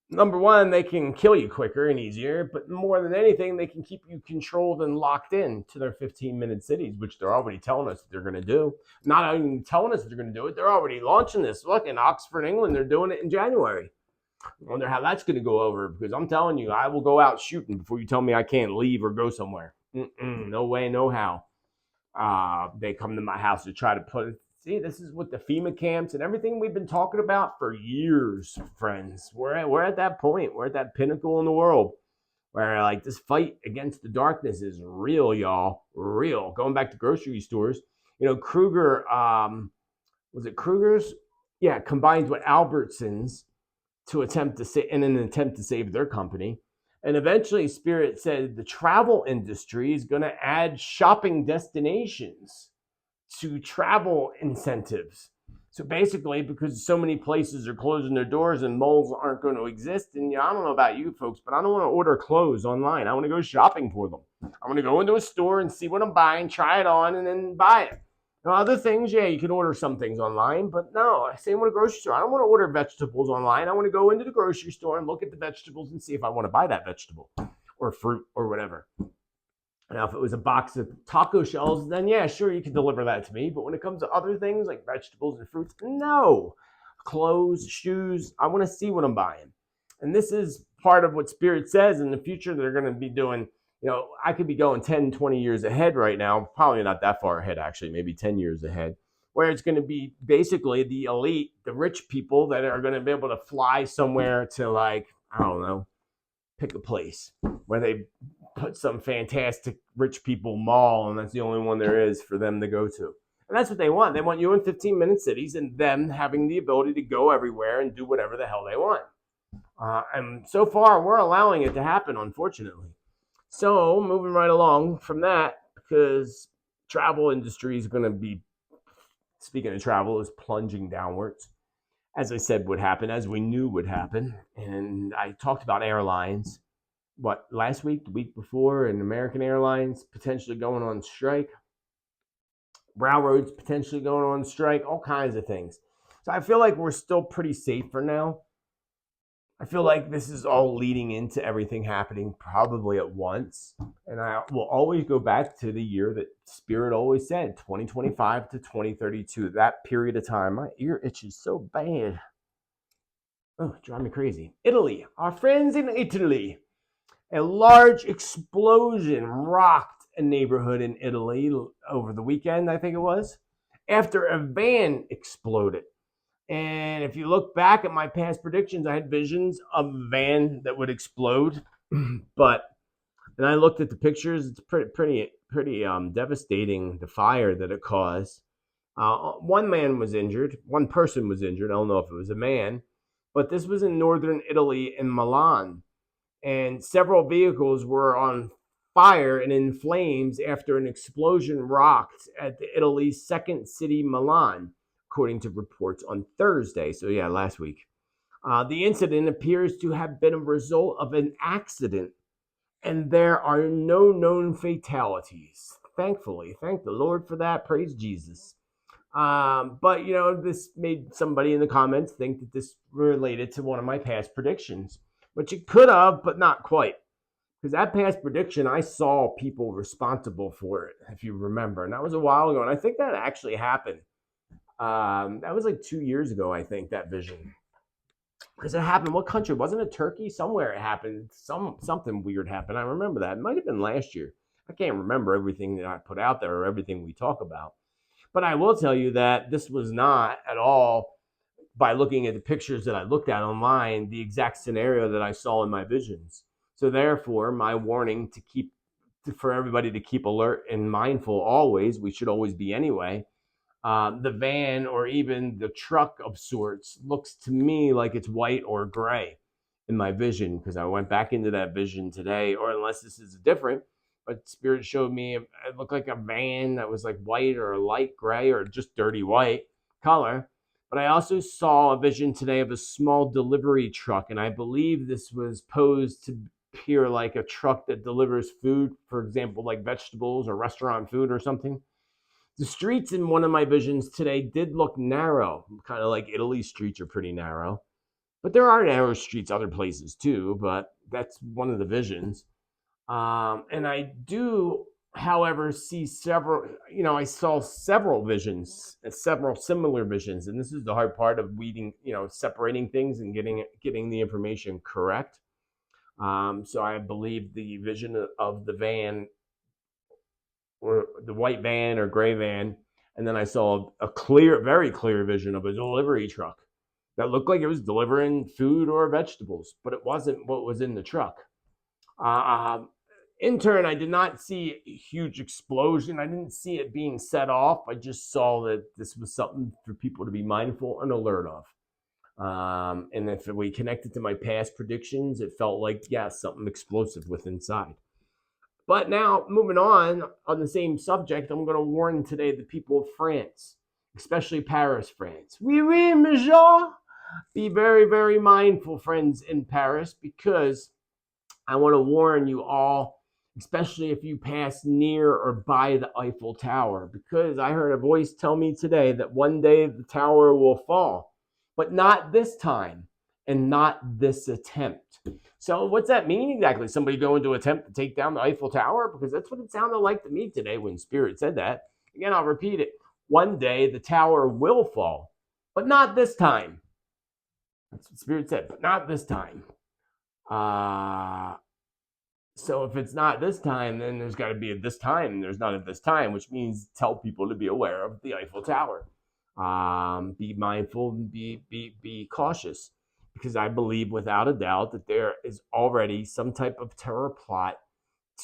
number one, they can kill you quicker and easier, but more than anything, they can keep you controlled and locked in to their 15-minute cities, which they're already telling us that they're going to do. Not even telling us that they're going to do it, they're already launching this. Look, in Oxford, England, they're doing it in January. I wonder how that's going to go over because I'm telling you, I will go out shooting before you tell me I can't leave or go somewhere. No way, no how. They come to my house to try to See, this is what the FEMA camps and everything we've been talking about for years, friends. We're at that point. We're at that pinnacle in the world where like this fight against the darkness is real, y'all. Real. Going back to grocery stores, Kruger, was it Kruger's? Yeah, combined with Albertsons to attempt to say in an attempt to save their company. And eventually Spirit said the travel industry is going to add shopping destinations to travel incentives. So basically, because so many places are closing their doors and malls aren't going to exist, and I don't know about you folks, but I don't want to order clothes online. I want to go shopping for them. I want to go into a store and see what I'm buying, try it on, and then buy it. Now, other things, yeah, you can order some things online, but no, same with a grocery store. I don't want to order vegetables online. I want to go into the grocery store and look at the vegetables and see if I want to buy that vegetable or fruit or whatever. Now, if it was a box of taco shells, then yeah, sure, you can deliver that to me. But when it comes to other things like vegetables and fruits, no. Clothes, shoes, I want to see what I'm buying. And this is part of what Spirit says in the future they're going to be doing. I could be going 10, 20 years ahead right now, probably not that far ahead, actually, maybe 10 years ahead, where it's going to be basically the elite, the rich people that are going to be able to fly somewhere to, like, I don't know, pick a place where they put some fantastic rich people mall, and that's the only one there is for them to go to. And that's what they want. They want you in 15-minute cities and them having the ability to go everywhere and do whatever the hell they want. And so far, we're allowing it to happen, unfortunately. So moving right along from that, because travel industry is going to be, speaking of travel, is plunging downwards. As I said would happen, as we knew would happen. And I talked about airlines, last week, the week before, and American Airlines potentially going on strike, railroads potentially going on strike, all kinds of things. So I feel like we're still pretty safe for now. I feel like this is all leading into everything happening probably at once. And I will always go back to the year that Spirit always said, 2025 to 2032, that period of time. My ear itches so bad. Oh, drive me crazy. Italy, our friends in Italy. A large explosion rocked a neighborhood in Italy over the weekend, I think it was, after a van exploded. And if you look back at my past predictions, I had visions of a van that would explode. And I looked at the pictures. It's pretty devastating, the fire that it caused. One man was injured. One person was injured. I don't know if it was a man, but this was in northern Italy in Milan, and several vehicles were on fire and in flames after an explosion rocked at Italy's second city, Milan, according to reports on Thursday. So, yeah, last week. The incident appears to have been a result of an accident, and there are no known fatalities. Thankfully, thank the Lord for that. Praise Jesus. But this made somebody in the comments think that this related to one of my past predictions, which it could have, but not quite. Because that past prediction, I saw people responsible for it, if you remember. And that was a while ago. And I think that actually happened. That was like 2 years ago, I think, that vision. Because it happened. What country? Wasn't it Turkey? Somewhere it happened. Something weird happened. I remember that. It might have been last year. I can't remember everything that I put out there or everything we talk about. But I will tell you that this was not at all, by looking at the pictures that I looked at online, the exact scenario that I saw in my visions. So therefore, my warning for everybody to keep alert and mindful always, we should always be anyway. The van or even the truck of sorts looks to me like it's white or gray in my vision, because I went back into that vision today, or unless this is different, but Spirit showed me it looked like a van that was like white or light gray or just dirty white color. But I also saw a vision today of a small delivery truck, and I believe this was posed to appear like a truck that delivers food, for example, like vegetables or restaurant food or something. The streets in one of my visions today did look narrow, kind of like Italy's streets are pretty narrow. But there are narrow streets other places too, but that's one of the visions. And I do, however, see several, I saw several visions, several similar visions. And this is the hard part of weeding, separating things and getting the information correct. So I believe the vision of the van, or the white van or gray van, And then I saw a clear, very clear vision of a delivery truck that looked like it was delivering food or vegetables, but it wasn't what was in the truck. Uh, in turn, I did not see a huge explosion. I didn't see it being set off. I just saw that this was something for people to be mindful and alert of. And if we connected to my past predictions, it felt like, yes, something explosive was inside. But now, moving on the same subject, I'm going to warn today the people of France, especially Paris, France. Oui, oui, monsieur. Be very, very mindful, friends in Paris, because I want to warn you all, especially if you pass near or by the Eiffel Tower, because I heard a voice tell me today that one day the tower will fall, but not this time and not this attempt. So what's that mean exactly? Somebody going to attempt to take down the Eiffel Tower? Because that's what it sounded like to me today when Spirit said that. Again, I'll repeat it. One day the tower will fall, but not this time. That's what Spirit said, but not this time. So if it's not this time, then there's got to be a this time. There's not a this time, which means tell people to be aware of the Eiffel Tower. Be mindful, be cautious, because I believe without a doubt that there is already some type of terror plot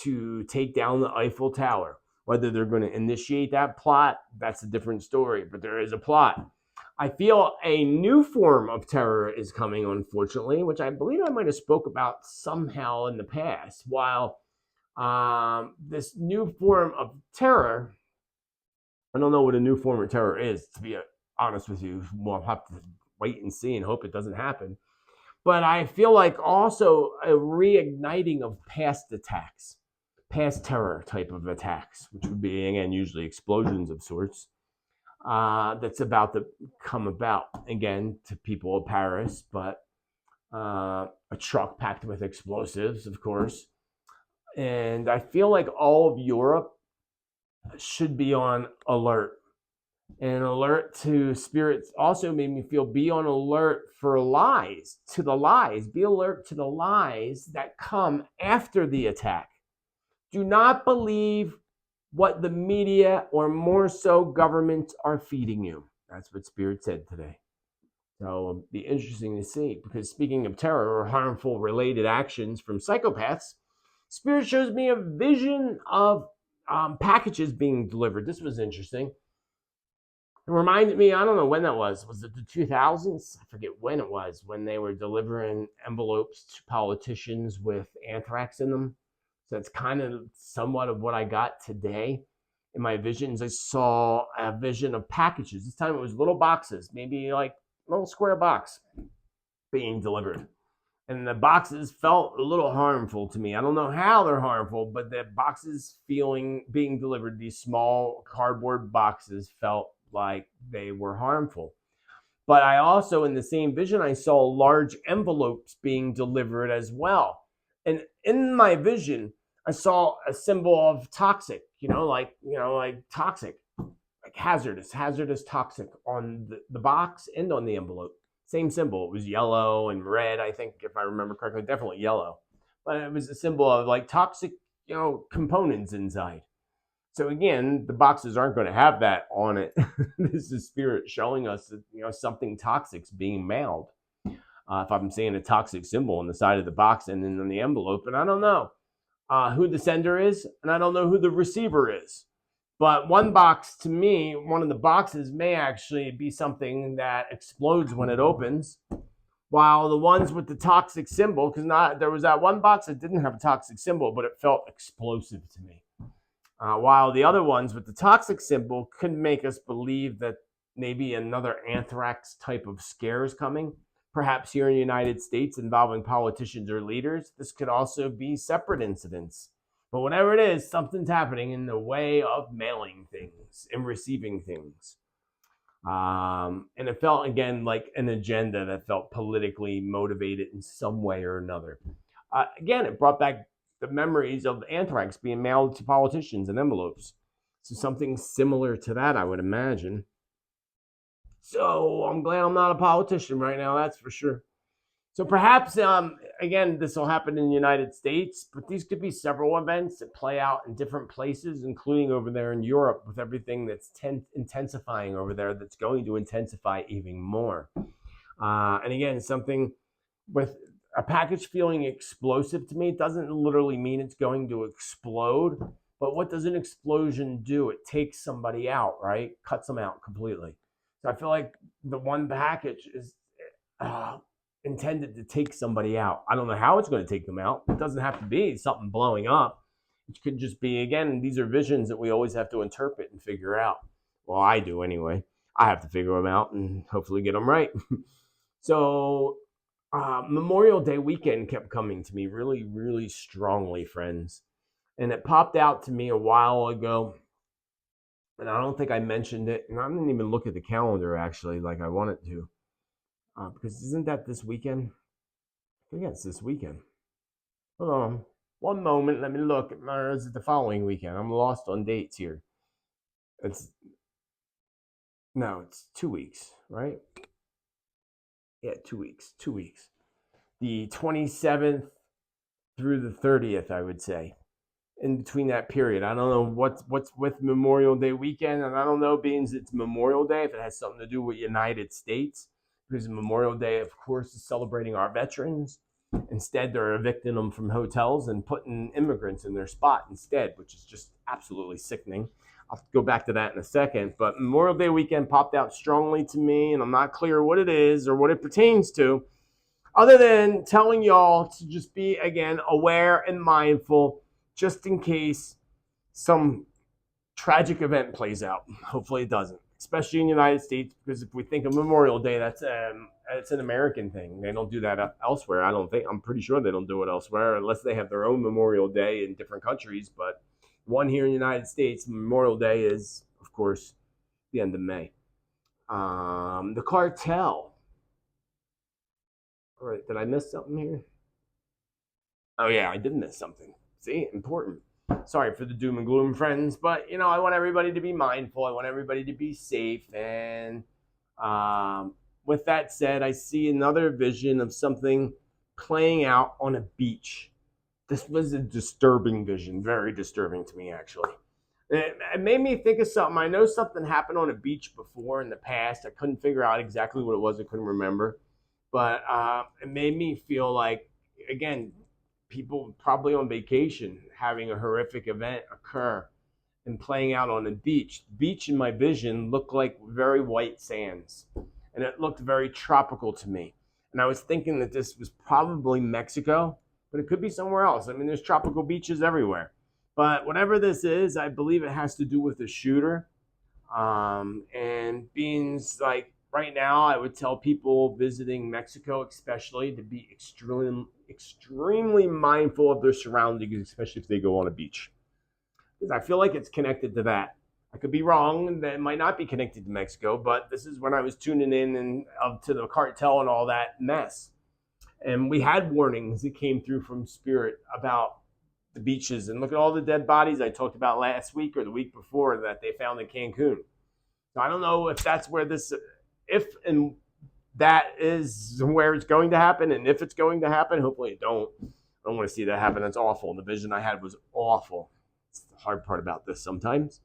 to take down the Eiffel Tower. Whether they're going to initiate that plot, that's a different story, but there is a plot. I feel a new form of terror is coming, unfortunately, which I believe I might have spoke about somehow in the past. While this new form of terror, I don't know what a new form of terror is, to be honest with you. We'll have to wait and see and hope it doesn't happen. But I feel like also a reigniting of past attacks, past terror type of attacks, which would be, again, usually explosions of sorts. That's about to come about again to people of Paris, but a truck packed with explosives, of course. And I feel like all of Europe should be on alert. And alert to spirits also made me feel be on alert for lies, to the lies. Be alert to the lies that come after the attack. Do not believe what the media or more so governments are feeding you. That's what Spirit said today. So it'll be interesting to see, because speaking of terror or harmful related actions from psychopaths, Spirit shows me a vision of packages being delivered. This was interesting. It reminded me, I don't know when that was. Was it the 2000s? I forget when it was, when they were delivering envelopes to politicians with anthrax in them. So it's kind of somewhat of what I got today. In my visions, I saw a vision of packages. This time it was little boxes, maybe like a little square box being delivered. And the boxes felt a little harmful to me. I don't know how they're harmful, but the boxes being delivered, these small cardboard boxes, felt like they were harmful. But I also, in the same vision, I saw large envelopes being delivered as well. And in my vision, I saw a symbol of toxic, like toxic, like hazardous toxic on the box and on the envelope. Same symbol. It was yellow and red, I think, if I remember correctly, definitely yellow. But it was a symbol of like toxic, components inside. So again, the boxes aren't going to have that on it. This is Spirit showing us that something toxic's being mailed. If I'm seeing a toxic symbol on the side of the box and then on the envelope, and I don't know who the sender is, and I don't know who the receiver is. But one box, to me, one of the boxes may actually be something that explodes when it opens, while the ones with the toxic symbol, because there was that one box that didn't have a toxic symbol, but it felt explosive to me. While the other ones with the toxic symbol could make us believe that maybe another anthrax type of scare is coming, perhaps here in the United States involving politicians or leaders. This could also be separate incidents. But whatever it is, something's happening in the way of mailing things and receiving things. And it felt, again, like an agenda that felt politically motivated in some way or another. Again, it brought back the memories of anthrax being mailed to politicians in envelopes. So something similar to that, I would imagine. So I'm glad I'm not a politician right now, that's for sure. So perhaps, again, this will happen in the United States, but these could be several events that play out in different places, including over there in Europe, with everything that's intensifying over there, that's going to intensify even more. And again, something with a package feeling explosive to me doesn't literally mean it's going to explode. But what does an explosion do? It takes somebody out, right? Cuts them out completely. So I feel like the one package is uh, intended to take somebody out. I don't know how it's going to take them out. It doesn't have to be something blowing up. It could just be, again, these are visions that we always have to interpret and figure out. Well, I do anyway. I have to figure them out and hopefully get them right. So, Memorial Day weekend kept coming to me really, really strongly, friends. And it popped out to me a while ago. And I don't think I mentioned it. And I didn't even look at the calendar, actually, like I wanted to. Because isn't that this weekend? I think it's this weekend. Hold on. One moment. Let me look. Or is it the following weekend? I'm lost on dates here. It's No, it's 2 weeks, right? Yeah, 2 weeks. 2 weeks. The 27th through the 30th, I would say. In between that period, I don't know what's with Memorial Day weekend, and I don't know, being it's Memorial Day, if it has something to do with United States, because Memorial Day, of course, is celebrating our veterans. Instead, they're evicting them from hotels and putting immigrants in their spot instead, which is just absolutely sickening. I'll go back to that in a second. But Memorial Day weekend popped out strongly to me, and I'm not clear what it is or what it pertains to, other than telling y'all to just be, again, aware and mindful, just in case some tragic event plays out. Hopefully it doesn't, especially in the United States, because if we think of Memorial Day, that's it's an American thing. They don't do that elsewhere. I don't think. I'm pretty sure they don't do it elsewhere unless they have their own Memorial Day in different countries. But one here in the United States, Memorial Day is, of course, the end of May. The Cartel. All right, did I miss something here? Oh yeah, I did miss something. See, important. Sorry for the doom and gloom, friends, but I want everybody to be mindful. I want everybody to be safe. And with that said, I see another vision of something playing out on a beach. This was a disturbing vision, very disturbing to me, actually. It made me think of something. I know something happened on a beach before in the past. I couldn't figure out exactly what it was. I couldn't remember. But it made me feel like, again, people probably on vacation having a horrific event occur and playing out on a beach. The beach in my vision looked like very white sands, and it looked very tropical to me. And I was thinking that this was probably Mexico, but it could be somewhere else. I mean, there's tropical beaches everywhere. But whatever this is, I believe it has to do with the shooter. And being like right now, I would tell people visiting Mexico, especially, to be extremely mindful of their surroundings, especially if they go on a beach. Because I feel like it's connected to that. I could be wrong; that might not be connected to Mexico, but this is when I was tuning in and up to the cartel and all that mess. And we had warnings that came through from Spirit about the beaches, and look at all the dead bodies I talked about last week or the week before that they found in Cancun. So I don't know if that's where this, if and that is where it's going to happen, and if it's going to happen, hopefully it don't. I don't want to see that happen. It's awful. The vision I had was awful. It's the hard part about this sometimes.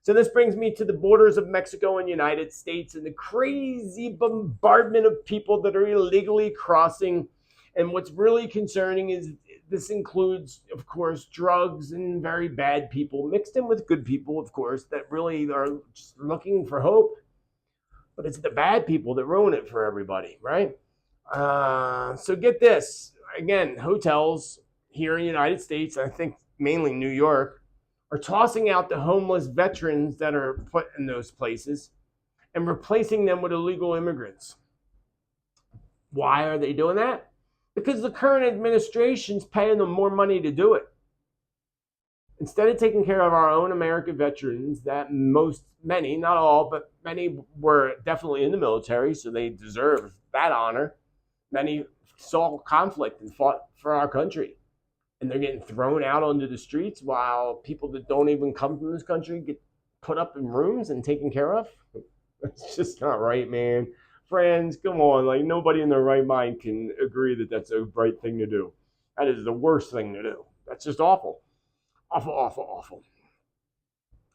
So this brings me to the borders of Mexico and United States and the crazy bombardment of people that are illegally crossing. And what's really concerning is this includes, of course, drugs and very bad people mixed in with good people, of course, that really are just looking for hope. But it's the bad people that ruin it for everybody, right? So get this. Again, hotels here in the United States, I think mainly New York, are tossing out the homeless veterans that are put in those places and replacing them with illegal immigrants. Why are they doing that? Because the current administration's paying them more money to do it. Instead of taking care of our own American veterans, that many, not all, but many were definitely in the military, so they deserve that honor. Many saw conflict and fought for our country. And they're getting thrown out onto the streets while people that don't even come from this country get put up in rooms and taken care of. It's just not right, man. Friends, come on. Like, nobody in their right mind can agree that that's a right thing to do. That is the worst thing to do. That's just awful. Awful, awful, awful.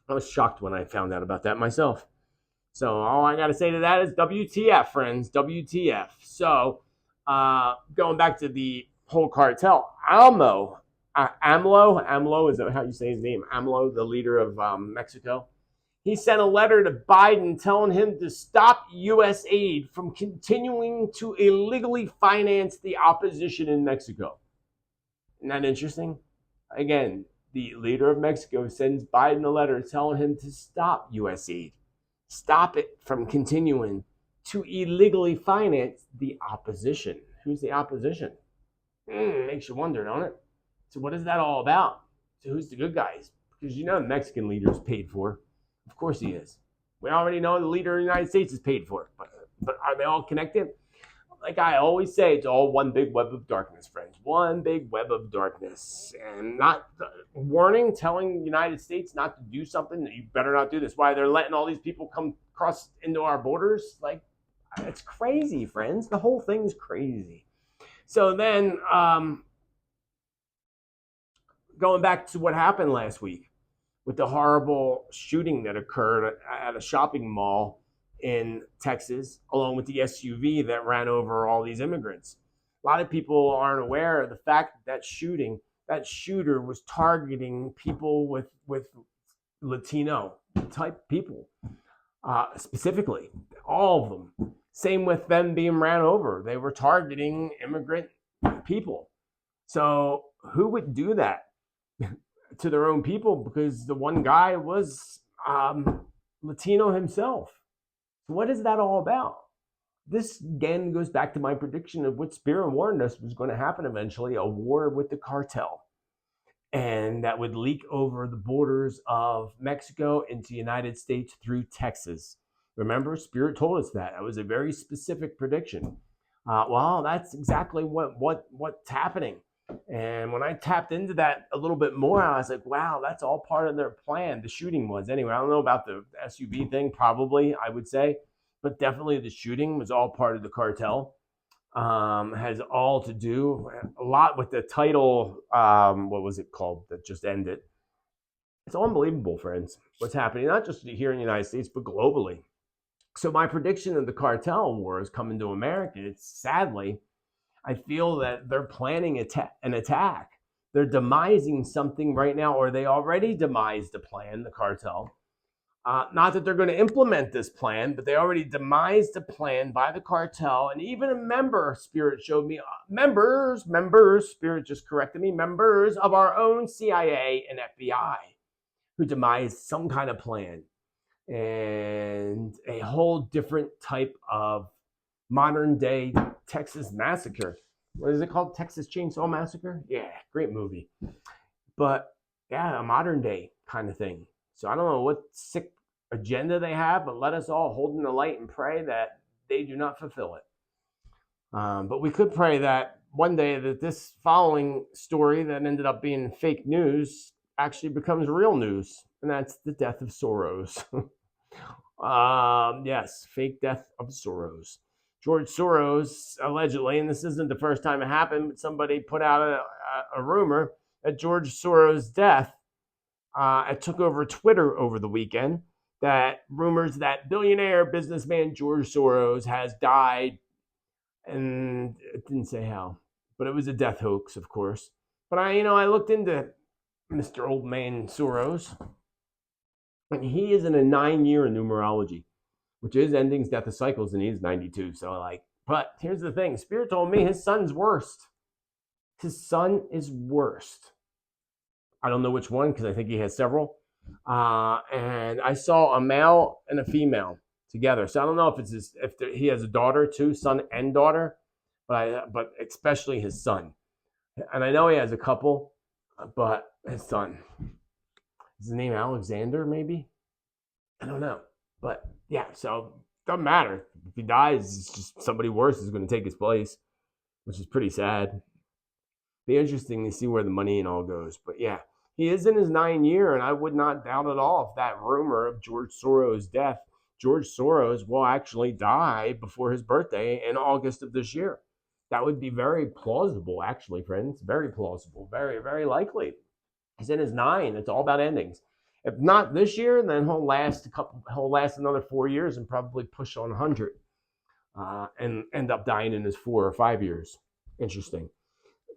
I was shocked when I found out about that myself. So all I got to say to that is WTF, friends. WTF. So going back to the whole cartel, AMLO, is that how you say his name? AMLO, the leader of Mexico. He sent a letter to Biden telling him to stop U.S. aid from continuing to illegally finance the opposition in Mexico. Isn't that interesting? Again, the leader of Mexico sends Biden a letter telling him to stop U.S. aid. Stop it from continuing to illegally finance the opposition. Who's the opposition? Makes you wonder, don't it? So what is that all about? So who's the good guys? Because you know the Mexican leader is paid for. Of course he is. We already know the leader of the United States is paid for. But are they all connected? Like I always say, it's all one big web of darkness, friends. One big web of darkness. And not warning, telling the United States not to do something, that you better not do this. Why they're letting all these people come across into our borders? Like, it's crazy, friends. The whole thing's crazy. So then, going back to what happened last week with the horrible shooting that occurred at a shopping mall in Texas, along with the SUV that ran over all these immigrants. A lot of people aren't aware of the fact that that shooter was targeting people with Latino type people, specifically, all of them. Same with them being ran over. They were targeting immigrant people. So who would do that to their own people? Because the one guy was Latino himself. What is that all about? This again goes back to my prediction of what Spirit warned us was going to happen eventually, a war with the cartel. And that would leak over the borders of Mexico into the United States through Texas. Remember, Spirit told us that. That was a very specific prediction. Well, that's exactly what's happening. And when I tapped into that a little bit more, I was like, wow, that's all part of their plan. The shooting was. Anyway, I don't know about the SUV thing, probably, I would say. But definitely the shooting was all part of the cartel. Has all to do a lot with the Tittel. What was it called that just ended? It's unbelievable, friends, what's happening, not just here in the United States, but globally. So my prediction of the cartel war is coming to America. It's sadly, I feel that they're planning an attack. They're demising something right now, or they already demised a plan, the cartel. Not that they're going to implement this plan, but they already demised a plan by the cartel. And even a member, Spirit showed me, members, Spirit just corrected me, members of our own CIA and FBI who demised some kind of plan. And a whole different type of modern day Texas massacre. What is it called? Texas Chainsaw Massacre? Yeah, great movie. But yeah, a modern day kind of thing. So I don't know what sick agenda they have, but let us all hold in the light and pray that they do not fulfill it. But we could pray that one day that this following story that ended up being fake news actually becomes real news, and that's the death of Soros. Yes, fake death of Soros. George Soros, allegedly, and this isn't the first time it happened, but somebody put out a rumor that George Soros' death, it took over Twitter over the weekend, that rumors that billionaire businessman George Soros has died, and it didn't say how, but it was a death hoax, of course. But I looked into Mr. Old Man Soros, and he is in a 9-year in numerology, which is endings, death of cycles, and he's 92. So but here's the thing: Spirit told me his son's worst. His son is worst. I don't know which one because I think he has several. And I saw a male and a female together. So I don't know if he has a daughter too, son and daughter, but especially his son. And I know he has a couple, but his son. Is his name Alexander? Maybe. I don't know, but yeah. So it doesn't matter if he dies. It's just somebody worse is going to take his place, which is pretty sad. Be interesting to see where the money and all goes. But yeah, he is in his 9th year, and I would not doubt at all if that rumor of George Soros' death George Soros will actually die before his birthday in August of this year. That would be very plausible, actually, friends. Very plausible. Very, very likely. He's in his 9. It's all about endings. If not this year, then he'll last another 4 years and probably push on 100, and end up dying in his 4 or 5 years. Interesting.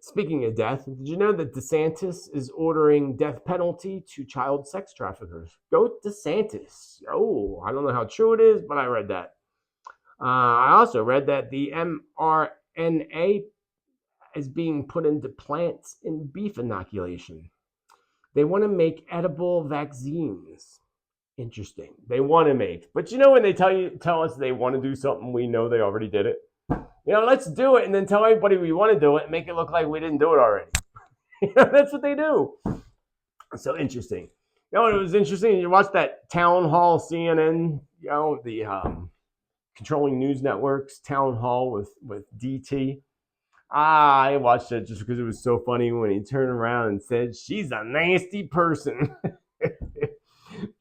Speaking of death, did you know that DeSantis is ordering death penalty to child sex traffickers? Go DeSantis. Oh, I don't know how true it is, but I read that. I also read that the mRNA is being put into plants in beef inoculation. They want to make edible vaccines. Interesting. They want to make, but you know when they tell us they want to do something, we know they already did it. Let's do it, and then tell everybody we want to do it, and make it look like we didn't do it already. That's what they do. So interesting. It was interesting. You watch that town hall CNN. The controlling news networks town hall with DT. I watched it just because it was so funny when he turned around and said, "She's a nasty person."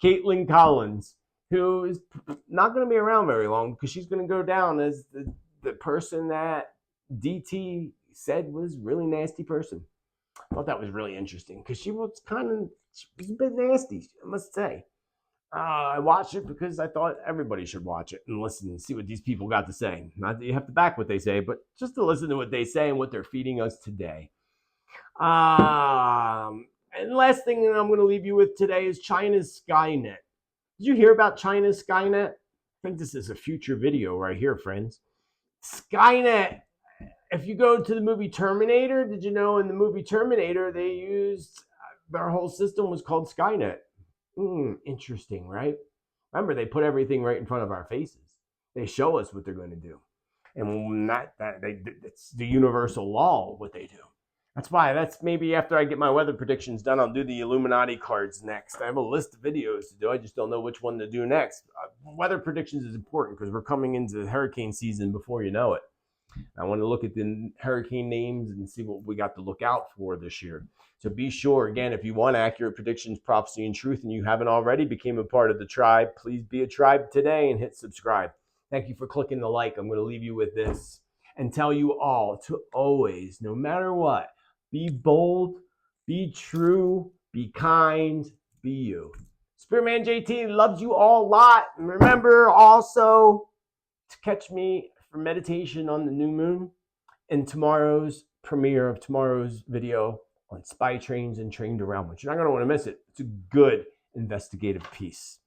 Caitlin Collins, who is not going to be around very long because she's going to go down as the person that DT said was a really nasty person. I thought that was really interesting because she was a bit nasty, I must say. I watched it because I thought everybody should watch it and listen and see what these people got to say. Not that you have to back what they say, but just to listen to what they say and what they're feeding us today. And last thing that I'm going to leave you with today is China's Skynet. Did you hear about China's Skynet? I think this is a future video right here, friends. Skynet. If you go to the movie Terminator, did you know in the movie Terminator they used their whole system was called Skynet? Interesting, right? Remember, they put everything right in front of our faces. They show us what they're going to do, and it's the universal law of what they do. That's maybe after I get my weather predictions done, I'll do the Illuminati cards next. I have a list of videos to do. I just don't know which one to do next. Weather predictions is important because we're coming into hurricane season before you know it. I want to look at the hurricane names and see what we got to look out for this year. So be sure, again, if you want accurate predictions, prophecy, and truth, and you haven't already became a part of the tribe, please be a tribe today and hit subscribe. Thank you for clicking the like. I'm going to leave you with this and tell you all to always, no matter what, be bold, be true, be kind, be you. Spiritman JT loves you all a lot. And remember also to catch me for meditation on the new moon and tomorrow's premiere of tomorrow's video on spy trains and trained around ones. You're not going to want to miss it. It's a good investigative piece.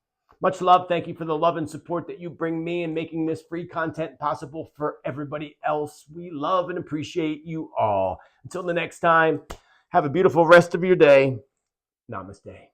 Much love. Thank you for the love and support that you bring me in making this free content possible for everybody else. We love and appreciate you all. Until the next time, have a beautiful rest of your day. Namaste.